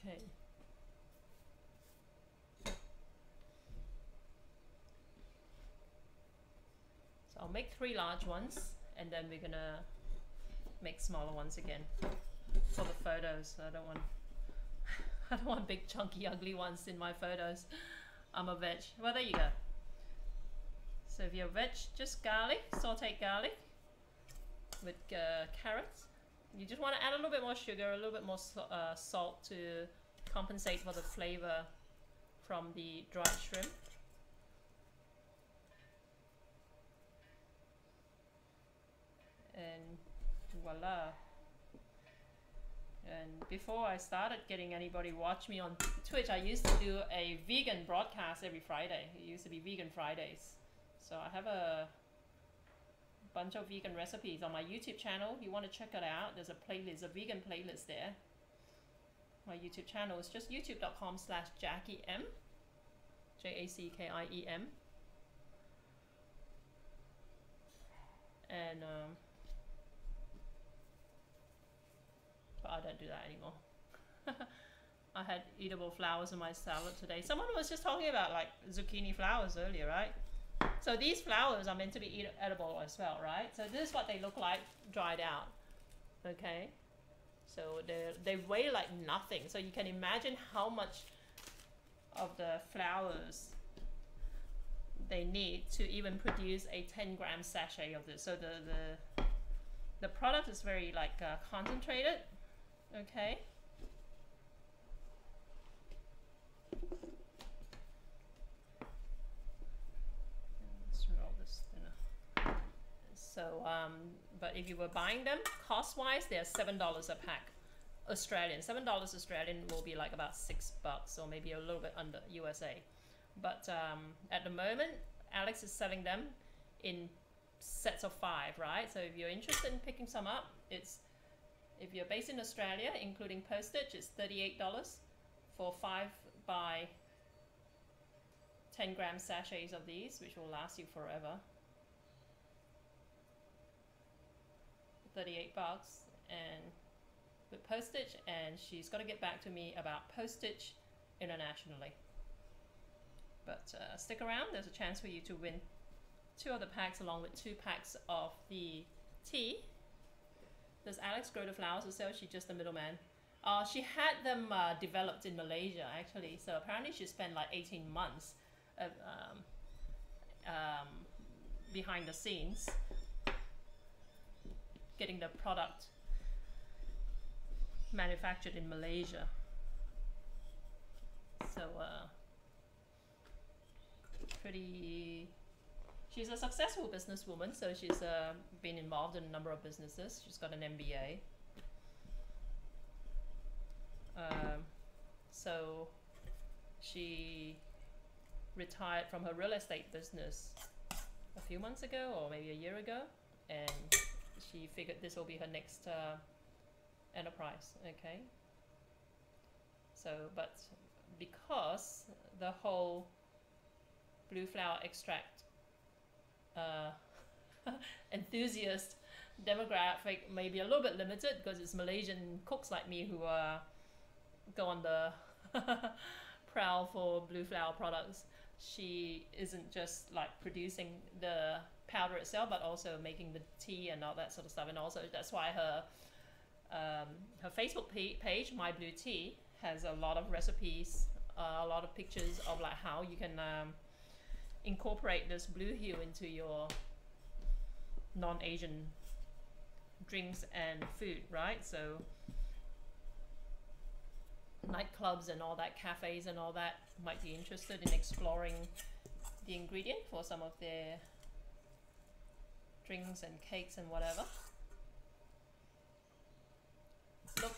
Okay, make 3 large ones, and then we're gonna make smaller ones again for the photos. I don't want I don't want big chunky ugly ones in my photos. I'm a veg. Well, there you go. So if you're veg, just garlic, sauteed garlic with carrots. You just want to add a little bit more sugar, a little bit more salt to compensate for the flavor from the dried shrimp. And voila. And before I started getting anybody watch me on Twitch, I used to do a vegan broadcast every Friday. It used to be Vegan Fridays. So I have a bunch of vegan recipes on my YouTube channel. You want to check it out, there's a playlist, a vegan playlist there. My YouTube channel is just youtube.com/JackieM, JACKIEM. And but I don't do that anymore. I had edible flowers in my salad today. Someone was just talking about like zucchini flowers earlier, right? So these flowers are meant to be edible as well, right? So this is what they look like dried out. Okay, so they weigh like nothing. So you can imagine how much of the flowers they need to even produce a 10-gram sachet of this. So the product is very like concentrated. Okay. Let's roll this thinner. So, but if you were buying them, cost-wise, they're $7 a pack. Australian. $7 Australian will be like about $6 or maybe a little bit under USA. But at the moment, Alex is selling them in sets of 5, right? So if you're interested in picking some up, if you're based in Australia, including postage, it's $38 for 5 by 10-gram sachets of these, which will last you forever. 38 bucks and with postage, and she's got to get back to me about postage internationally. But stick around, there's a chance for you to win 2 of the packs along with 2 packs of the tea. Does Alex grow the flowers herself? She's just the middleman. She had them developed in Malaysia actually, so apparently she spent like 18 months of, behind the scenes getting the product manufactured in Malaysia. So she's a successful businesswoman, so she's been involved in a number of businesses. She's got an MBA. So she retired from her real estate business a few months ago, or maybe a year ago, and she figured this will be her next enterprise. Okay. So, but because the whole blue flower extract enthusiast demographic may be a little bit limited, because it's Malaysian cooks like me who go on the prowl for blue flower products. She isn't just like producing the powder itself, but also making the tea and all that sort of stuff. And also that's why her Facebook page, My Blue Tea, has a lot of recipes, a lot of pictures of like how you can incorporate this blue hue into your non-Asian drinks and food, right? So nightclubs and all that, cafes and all that might be interested in exploring the ingredient for some of their drinks and cakes and whatever. Look,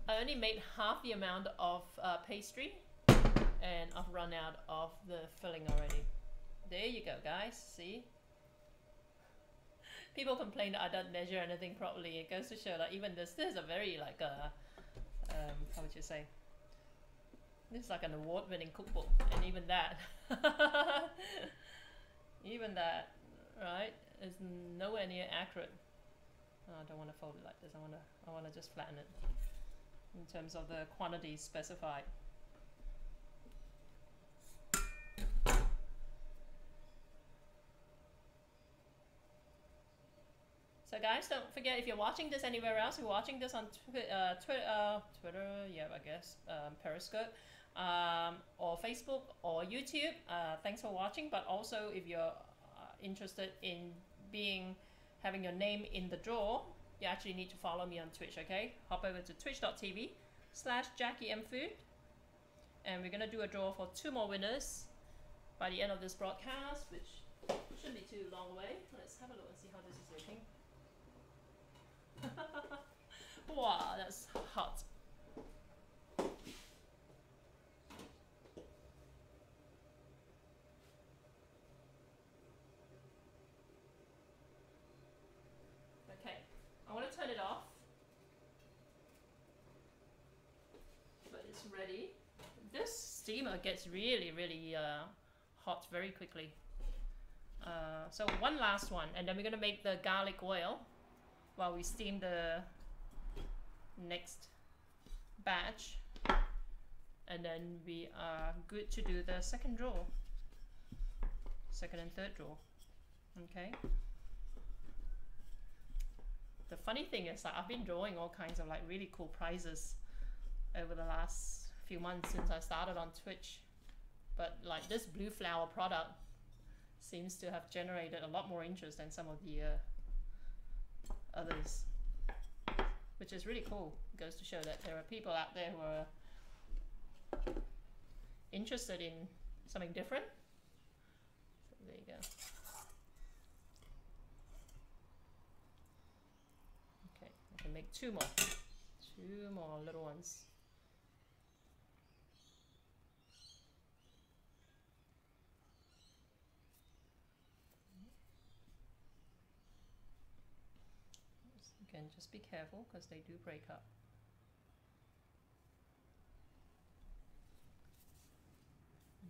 I only made half the amount of pastry, and I've run out of the filling already. There you go, guys. See? People complain that I don't measure anything properly. It goes to show that even this is a very like how would you say? This is like an award-winning cookbook, and even that, right, is nowhere near accurate. Oh, I don't want to fold it like this. I want to just flatten it in terms of the quantities specified. So guys, don't forget, if you're watching this anywhere else, you're watching this on Twitter, yeah, I guess, Periscope, or Facebook or YouTube, thanks for watching. But also, if you're interested in having your name in the draw, you actually need to follow me on Twitch, okay? Hop over to twitch.tv/JackieMFood, and we're gonna do a draw for 2 more winners by the end of this broadcast, which shouldn't be too long away. Let's have a look and see how this is looking. Wow, that's hot. Okay, I want to turn it off, but it's ready. This steamer gets really hot very quickly. So one last one, and then we're gonna make the garlic oil while we steam the next batch, and then we are good to do the second draw, second and third draw. Okay. The funny thing is that I've been drawing all kinds of like really cool prizes over the last few months since I started on Twitch, but like this blue flower product seems to have generated a lot more interest than some of the others, which is really cool. It goes to show that there are people out there who are interested in something different. So there you go. Okay, I can make 2 more little ones. Again, just be careful because they do break up.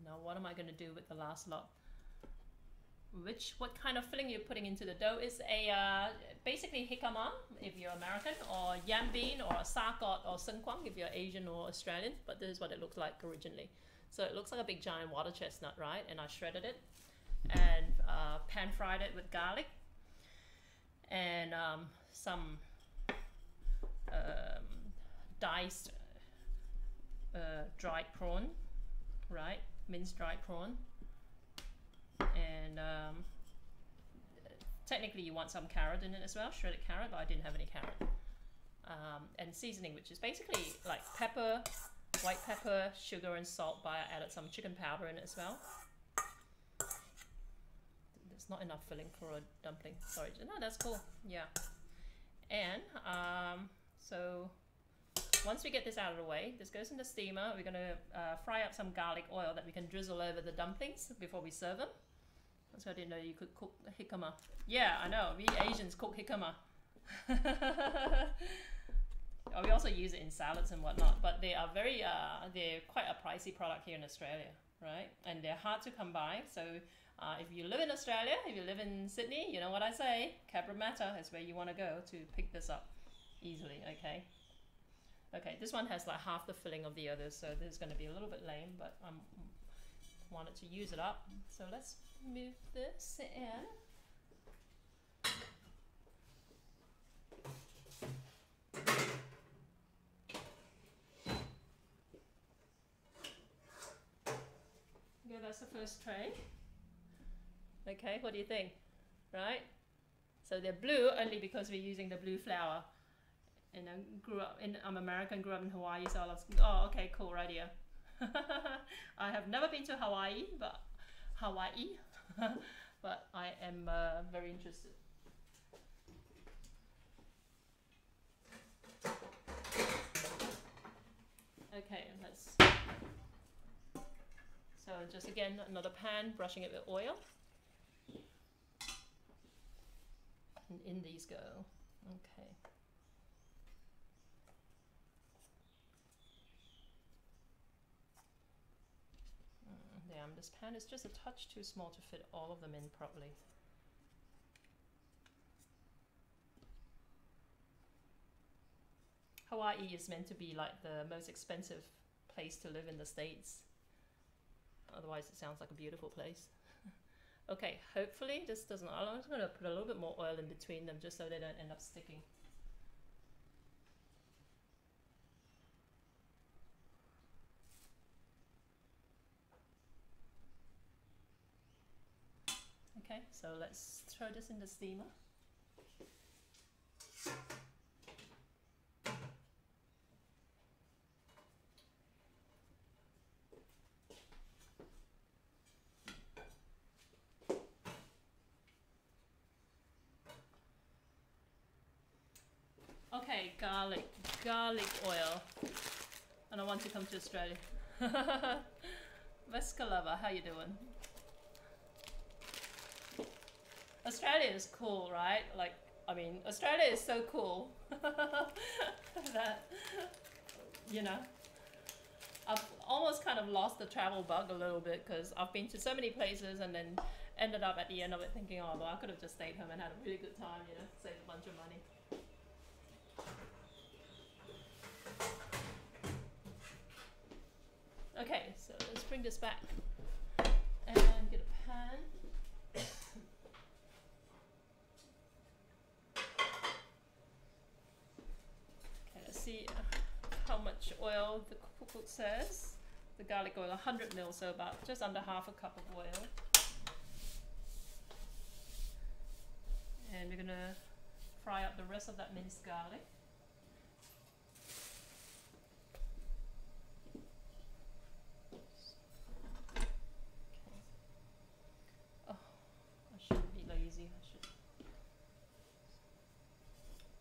Now what am I going to do with the last lot? What kind of filling you're putting into the dough is a basically jicama if you're American, or yam bean, or a sakot or sengkwang if you're Asian or Australian, but this is what it looks like originally. So it looks like a big giant water chestnut, right? And I shredded it and pan fried it with garlic and some diced dried prawn, right? Minced dried prawn. And technically you want some carrot in it as well, shredded carrot, but I didn't have any carrot. And seasoning, which is basically like pepper, white pepper, sugar and salt, but I added some chicken powder in it as well. There's not enough filling for a dumpling, sorry. No, that's cool, yeah. And so once we get this out of the way, this goes in the steamer. We're gonna fry up some garlic oil that we can drizzle over the dumplings before we serve them. So I didn't know you could cook jicama. Yeah, I know, we Asians cook jicama. We also use it in salads and whatnot, but they are they're quite a pricey product here in Australia, right? And they're hard to come by. So if you live in Australia, if you live in Sydney, you know what I say, Cabramatta is where you want to go to pick this up easily, okay? Okay, this one has like half the filling of the others, so this is going to be a little bit lame, but I wanted to use it up. So let's move this in. Okay, that's the first tray. Okay, what do you think? Right? So they're blue only because we're using the blue flour. And I'm American, grew up in Hawaii, so I was, oh, okay, cool, right here. I have never been to Hawaii, but I am very interested. Okay, so just again, another pan, brushing it with oil. And in these go. Okay. Damn, this pan is just a touch too small to fit all of them in properly. Hawaii is meant to be like the most expensive place to live in the States. Otherwise it sounds like a beautiful place. Okay, hopefully this doesn't, I'm just gonna put a little bit more oil in between them just so they don't end up sticking. Okay, so let's throw this in the steamer. Okay, garlic oil. And I want to come to Australia. Vescalava, how you doing? Australia is cool, right? Like, I mean, Australia is so cool that, you know, I've almost kind of lost the travel bug a little bit because I've been to so many places and then ended up at the end of it thinking, oh, well, I could have just stayed home and had a really good time, you know, saved a bunch of money. Okay, so let's bring this back and get a pan. Okay, let's see how much oil the cookbook says. The garlic oil, 100 ml, so about just under half a cup of oil. And we're gonna fry up the rest of that minced garlic.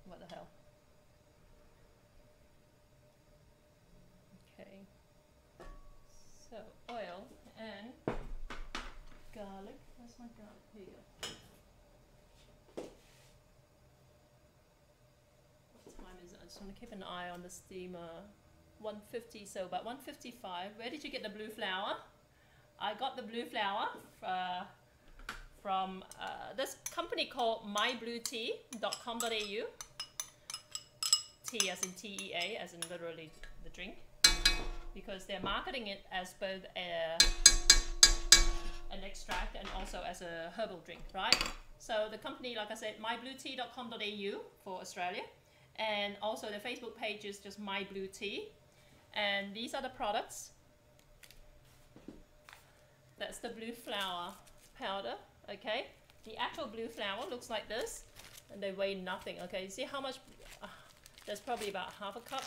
What the hell? Okay. So oil and garlic. Where's my garlic? Here you go. What time is it? I just want to keep an eye on the steamer. 150, so about 155. Where did you get the blue flour? I got the blue flour from this company called mybluetea.com.au. Tea as in TEA, as in literally the drink, because they're marketing it as both an extract and also as a herbal drink, right? So the company, like I said, mybluetea.com.au for Australia, and also the Facebook page is just mybluetea, and these are the products. That's the blue flour powder, okay? The actual blue flour looks like this, and they weigh nothing, okay? You see how much? There's probably about half a cup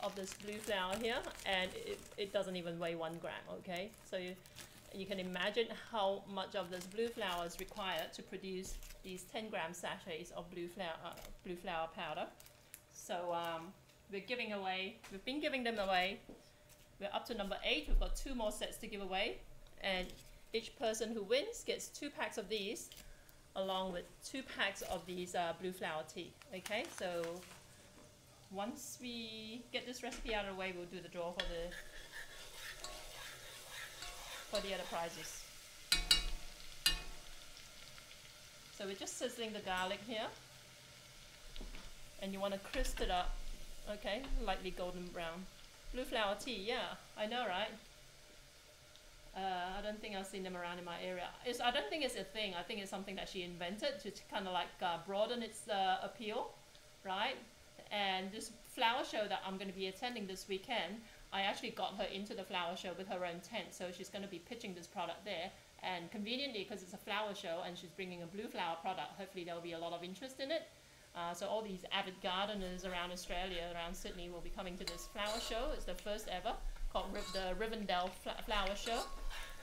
of this blue flour here, and it doesn't even weigh 1 gram, okay? So you can imagine how much of this blue flour is required to produce these 10-gram sachets of blue flour powder. So we've been giving them away. We're up to number 8. We've got 2 more sets to give away, and each person who wins gets 2 packs of these, along with 2 packs of these blue flour tea, okay? So once we get this recipe out of the way, we'll do the draw for the other prizes. So we're just sizzling the garlic here, and you want to crisp it up, okay? Lightly golden brown. Blue flour tea, yeah, I know, right? I don't think I've seen them around in my area. I don't think it's a thing. I think it's something that she invented to kind of like broaden its appeal, right? And this flower show that I'm going to be attending this weekend, I actually got her into the flower show with her own tent. So she's going to be pitching this product there. And conveniently, because it's a flower show and she's bringing a blue flower product, hopefully there'll be a lot of interest in it. So all these avid gardeners around Australia, around Sydney, will be coming to this flower show. It's the first ever, called the Rivendell Flower Show.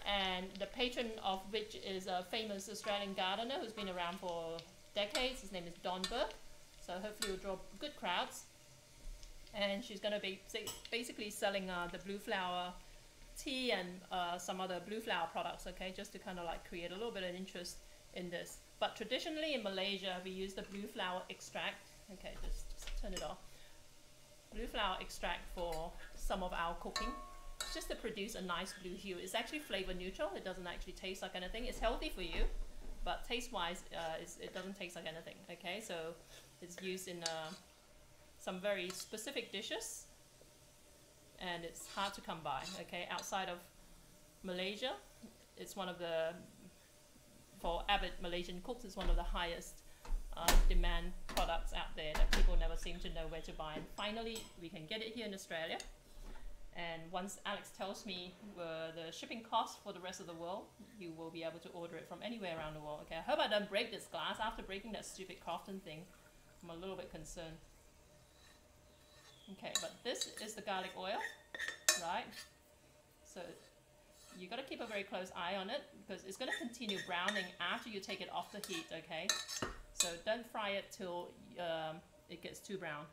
And the patron of which is a famous Australian gardener who's been around for decades. His name is Don Burke. So hopefully we'll draw good crowds. And she's going to be basically selling the blue flower tea and some other blue flower products, okay, just to kind of like create a little bit of interest in this. But traditionally in Malaysia, we use the blue flower extract. Okay, just turn it off. Blue flower extract for some of our cooking, just to produce a nice blue hue. It's actually flavor neutral. It doesn't actually taste like anything. It's healthy for you, but taste-wise, it doesn't taste like anything, okay? So it's used in some very specific dishes, and it's hard to come by, okay? Outside of Malaysia, it's one of the for avid Malaysian cooks, it's one of the highest demand products out there that people never seem to know where to buy. And finally, we can get it here in Australia. And once Alex tells me the shipping costs for the rest of the world, you will be able to order it from anywhere around the world. Okay, I hope I don't break this glass. After breaking that stupid Crofton thing, I'm a little bit concerned. Okay, but this is the garlic oil, right? So you got to keep a very close eye on it because it's going to continue browning after you take it off the heat, okay? So don't fry it till it gets too brown.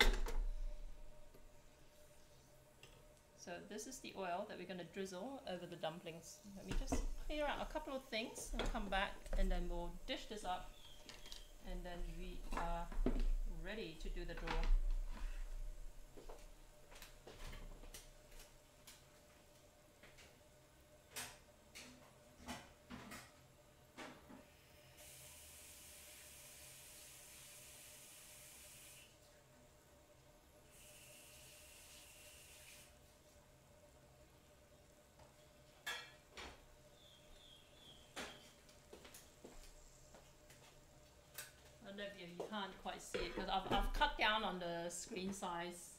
So this is the oil that we're going to drizzle over the dumplings. Let me just clear out a couple of things and come back, and then we'll dish this up, and then we are ready to do the draw. You can't quite see it because I've cut down on the screen size,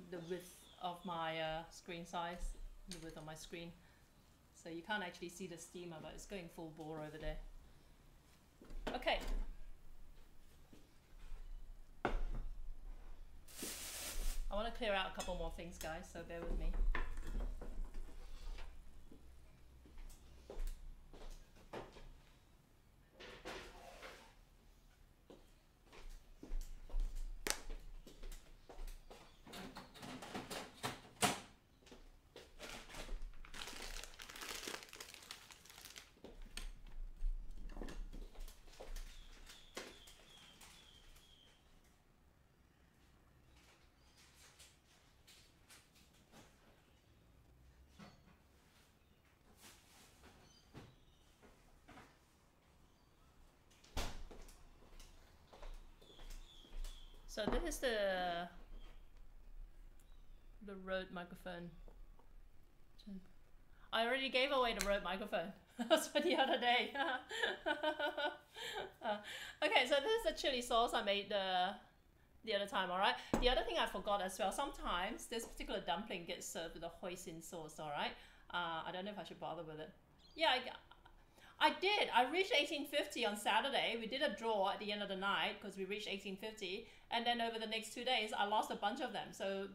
the width of my screen size, the width of my screen, so you can't actually see the steamer, but it's going full bore over there. Okay. I want to clear out a couple more things, guys, so bear with me. So this is the Rode microphone. I already gave away the Rode microphone. That's for the other day. Okay, so this is the chili sauce I made the other time, alright? The other thing I forgot as well, sometimes this particular dumpling gets served with a hoisin sauce, alright? I don't know if I should bother with it. Yeah, I did. I reached 1850 on Saturday. We did a draw at the end of the night because we reached 1850. And then over the next 2 days, I lost a bunch of them. So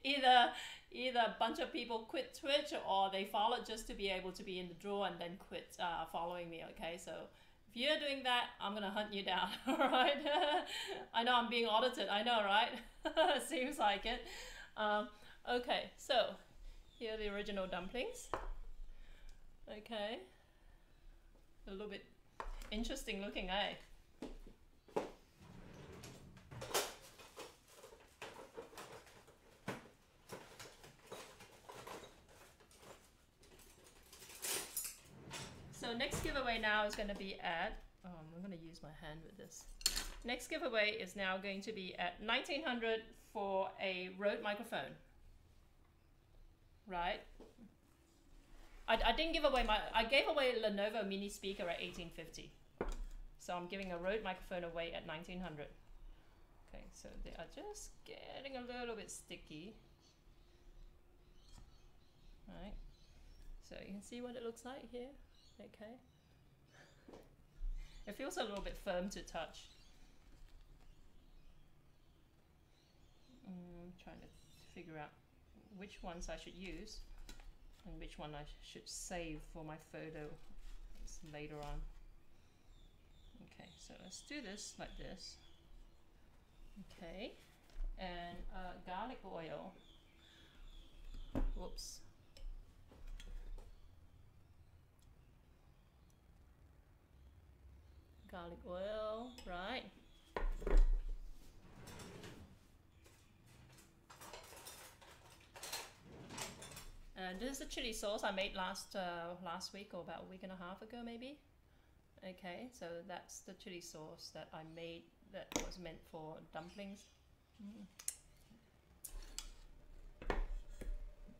either a bunch of people quit Twitch or they followed just to be able to be in the draw and then quit following me, okay? So if you're doing that, I'm going to hunt you down, all right? I know I'm being audited. I know, right? Seems like it. Okay, so here are the original dumplings. Okay. A little bit interesting looking, eh? So next giveaway now is going to be at, I'm going to use my hand with this. Next giveaway is now going to be at 1900 for a Rode microphone. Right? I didn't give away I gave away a Lenovo mini speaker at 1850. So I'm giving a Rode microphone away at 1900. Okay, so they are just getting a little bit sticky. Right. So you can see what it looks like here. Okay. It feels a little bit firm to touch. I'm trying to figure out which ones I should use and which one I should save for my photo later on. Okay, so let's do this like this. Okay, and garlic oil. Whoops. Garlic oil, right? And this is the chili sauce I made last week or about a week and a half ago maybe. Okay, so that's the chili sauce that I made that was meant for dumplings.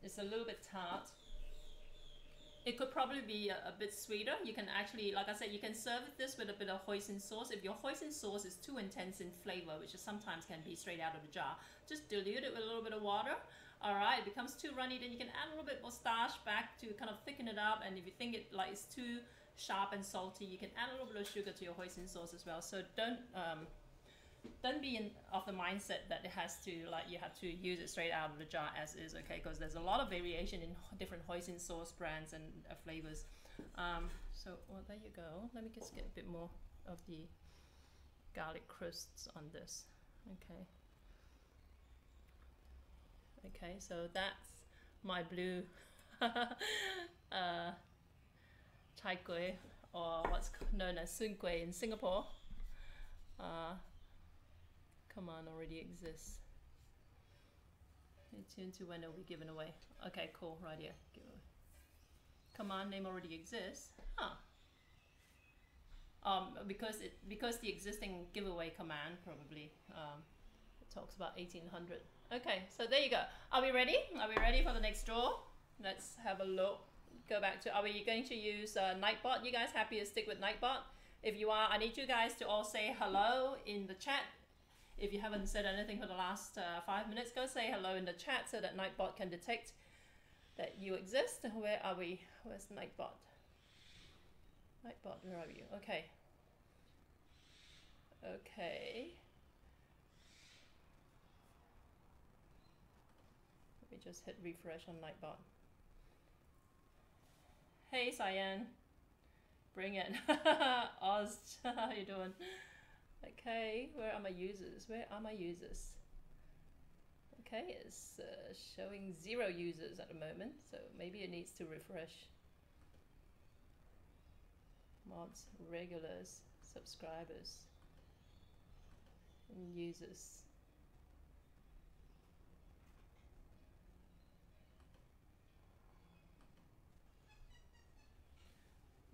It's a little bit tart. It could probably be a bit sweeter. You can actually, like I said, you can serve this with a bit of hoisin sauce. If your hoisin sauce is too intense in flavor, which is sometimes can be straight out of the jar, just dilute it with a little bit of water. All right, it becomes too runny, then you can add a little bit more starch back to kind of thicken it up. And if you think it like it's too sharp and salty, you can add a little bit of sugar to your hoisin sauce as well. So don't be of the mindset that it has to, like, you have to use it straight out of the jar as is, okay? Because there's a lot of variation in different hoisin sauce brands and flavors. So, well, there you go. Let me just get a bit more of the garlic crusts on this. Okay. Okay, so that's my blue chai kueh, or what's known as soon kueh in Singapore. Come on, already exists. Stay tuned to when it will be given away. Okay, cool, right here. Giveaway. Come on, name already exists. Huh. Because the existing giveaway command probably it talks about 1800. Okay, so there you go. Are we ready? Are we ready for the next draw? Let's have a look. Go back to, are we going to use Nightbot? You guys happy to stick with Nightbot? If you are, I need you guys to all say hello in the chat. If you haven't said anything for the last 5 minutes, go say hello in the chat so that Nightbot can detect that you exist. Where are we? Where's Nightbot? Nightbot, where are you? Okay. Okay. Let me just hit refresh on Nightbot. Hey, Cyan. Bring it. Oz, how you doing? Okay, where are my users? Where are my users? Okay, it's showing 0 users at the moment, so maybe it needs to refresh. Mods, regulars, subscribers, and users.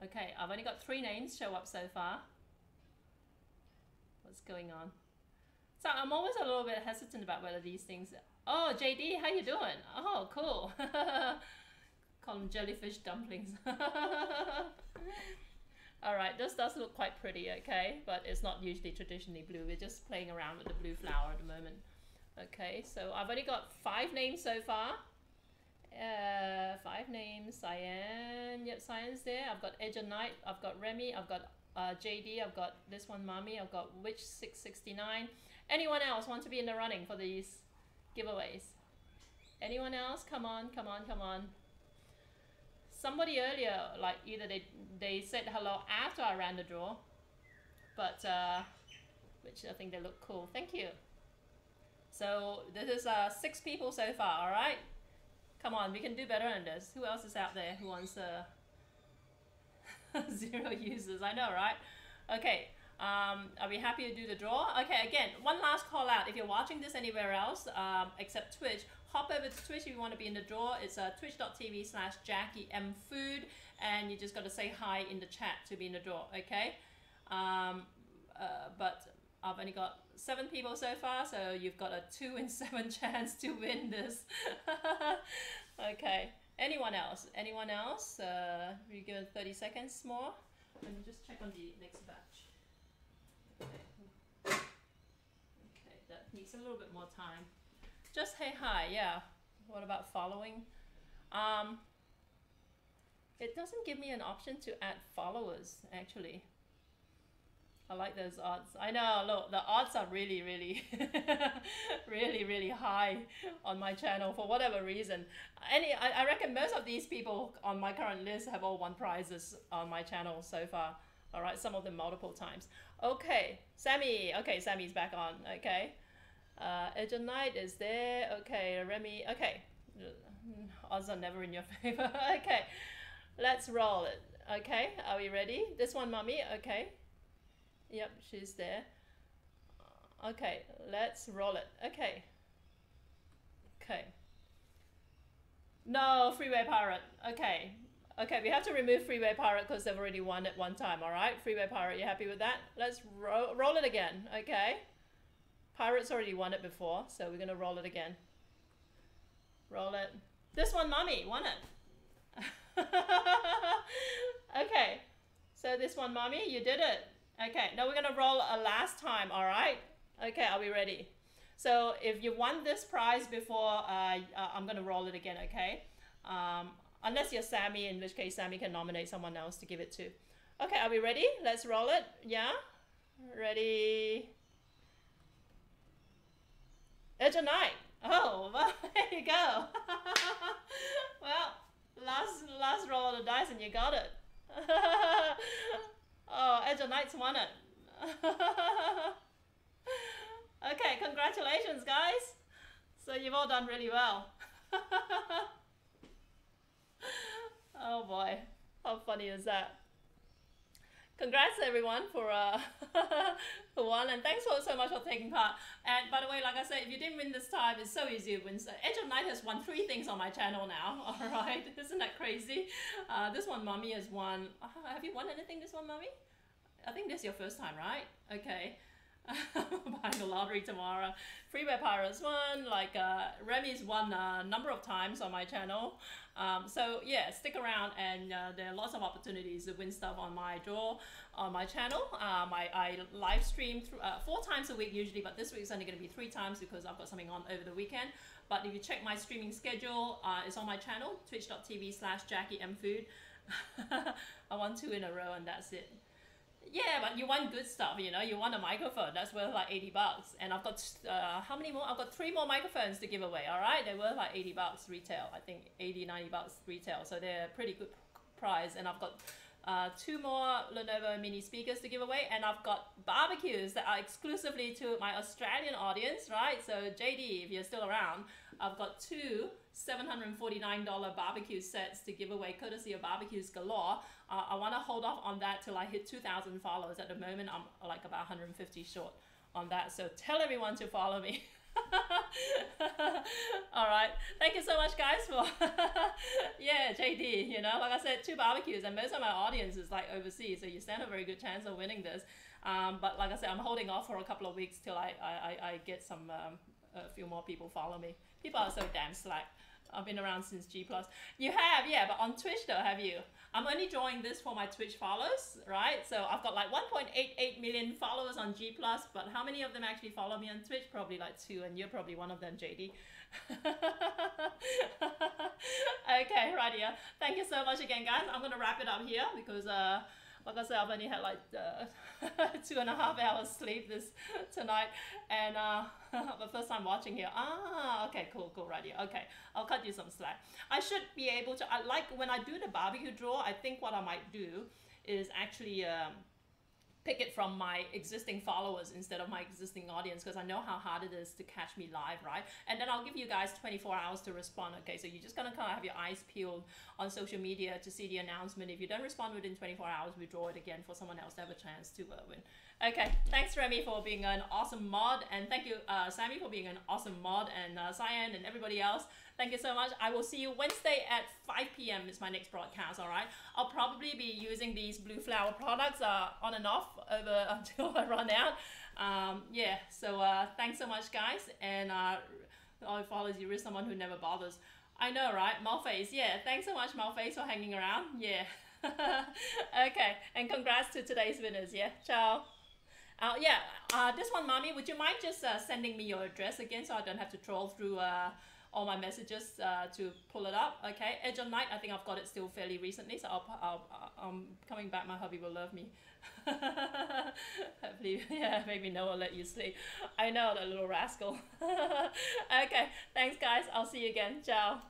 Okay, I've only got 3 names show up so far. What's going on? So I'm always a little bit hesitant about whether these things... Oh, JD, how you doing? Oh, cool. Call them jellyfish dumplings. All right, this does look quite pretty, okay? But it's not usually traditionally blue. We're just playing around with the blue flower at the moment. Okay, so I've only got 5 names so far. 5 names. Cyan. Yep, Cyan's there. I've got Edge of Night. I've got Remy. I've got JD, I've got this one, Mommy, I've got Witch 669. Anyone else want to be in the running for these giveaways? Anyone else? Come on, come on, come on. Somebody earlier, like either they said hello after I ran the draw, but which I think they look cool. Thank you. So this is 6 people so far. All right, come on, we can do better than this. Who else is out there who wants 0 users? I know, right? Okay, are we happy to do the draw? Okay, again, one last call out. If you're watching this anywhere else except Twitch, hop over to Twitch if you want to be in the draw. It's twitch.tv/JackieMFood, and you just got to say hi in the chat to be in the draw, okay? But I've only got 7 people so far, so you've got a 2 in 7 chance to win this. Okay. Anyone else? Anyone else? We give it 30 seconds more. Let me just check on the next batch. Okay, that needs a little bit more time. Just say hi, yeah. What about following? It doesn't give me an option to add followers, actually. I like those odds. I know, look, the odds are really, really, really high on my channel for whatever reason. I reckon most of these people on my current list have all won prizes on my channel so far. All right, some of them multiple times. Okay, Sammy. Okay, Sammy's back on. Okay. Edge of Night is there. Okay, Remy. Okay. Odds are never in your favor. Okay, let's roll it. Okay, are we ready? This one, Mommy. Okay. Yep, she's there. Okay, let's roll it. Okay. Okay. No, Freeway Pirate. Okay. Okay, we have to remove Freeway Pirate because they've already won it one time, all right? Freeway Pirate, you happy with that? Let's roll it again, okay? Pirate's already won it before, so we're going to roll it again. Roll it. This one, Mommy, won it. Okay, so this one, mommy, you did it. Okay, now we're gonna roll a last time, all right? Okay, are we ready? So if you won this prize before, I'm gonna roll it again, okay? Unless you're Sammy, in which case Sammy can nominate someone else to give it to. Okay, are we ready? Let's roll it. Yeah? Ready? It's a night. Oh, well, there you go. Well, last roll of the dice and you got it. Oh, Edge of Knights won it. Okay, congratulations, guys. So you've all done really well. Oh boy, how funny is that? Congrats everyone for for one, and thanks so much for taking part. And by the way, like I said, if you didn't win this time, it's so easy to win. So Edge of Night has won 3 things on my channel now. All right, isn't that crazy? This one, Mummy, has won. Have you won anything this one, Mummy? I think this is your first time, right? Okay. Buying the lottery tomorrow. Freeware Pirates won. Like Remy's won a number of times on my channel. So yeah, stick around, and there are lots of opportunities to win stuff on my draw on my channel. I live stream 4 times a week usually, but this week is only going to be 3 times because I've got something on over the weekend. But if you check my streaming schedule, it's on my channel, twitch.tv/JackieMFood. I won 2 in a row and that's it. Yeah, but you want good stuff, you know. You want a microphone that's worth like $80, and I've got how many more? I've got 3 more microphones to give away. All right, they're worth like $80 retail. I think 80, $90 retail, so they're a pretty good price. And I've got 2 more Lenovo mini speakers to give away, and I've got barbecues that are exclusively to my Australian audience, right? So JD, if you're still around, I've got 2 $749 barbecue sets to give away, courtesy of Barbecues Galore. I want to hold off on that till I hit 2,000 followers. At the moment, I'm like about 150 short on that. So tell everyone to follow me. All right. Thank you so much, guys, for yeah, JD. You know, like I said, 2 barbecues, and most of my audience is like overseas, so you stand a very good chance of winning this. But like I said, I'm holding off for a couple of weeks till I get some a few more people follow me. People are so damn slack. I've been around since G+. You have, yeah, but on Twitch though, have you? I'm only drawing this for my Twitch followers, right? So I've got like 1.88 million followers on G+, but how many of them actually follow me on Twitch? Probably like 2, and you're probably one of them, JD. Okay, right here. Thank you so much again, guys. I'm gonna wrap it up here because like I said, I've only had like 2.5 hours sleep tonight, and the first time watching here. Okay, cool, right here. Okay, I'll cut you some slack. I should be able to. I like when I do the barbecue draw. I think what I might do is actually pick it from my existing followers instead of my existing audience, because I know how hard it is to catch me live, right? And then I'll give you guys 24 hours to respond. Okay, so you're just gonna kind of have your eyes peeled on social media to see the announcement. If you don't respond within 24 hours, we draw it again for someone else to have a chance to win. Okay, thanks Remy for being an awesome mod, and thank you Sammy for being an awesome mod, and Cyan and everybody else. Thank you so much. I will see you Wednesday at 5 p.m. is my next broadcast, all right? I'll probably be using these Blue Flower products on and off over until I run out. Yeah, so thanks so much, guys. And all follows you is someone who never bothers. I know, right? Malface, yeah. Thanks so much, Malface, for hanging around. Yeah. Okay, and congrats to today's winners, yeah? Ciao. Yeah, this one, Mommy, would you mind just sending me your address again so I don't have to troll through all my messages to pull it up? Okay, Edge of Night, I think I've got it still fairly recently, so I'm coming back. My hubby will love me. Hopefully, yeah, maybe Noah will let you sleep. I know, that little rascal. Okay, thanks guys, I'll see you again. Ciao.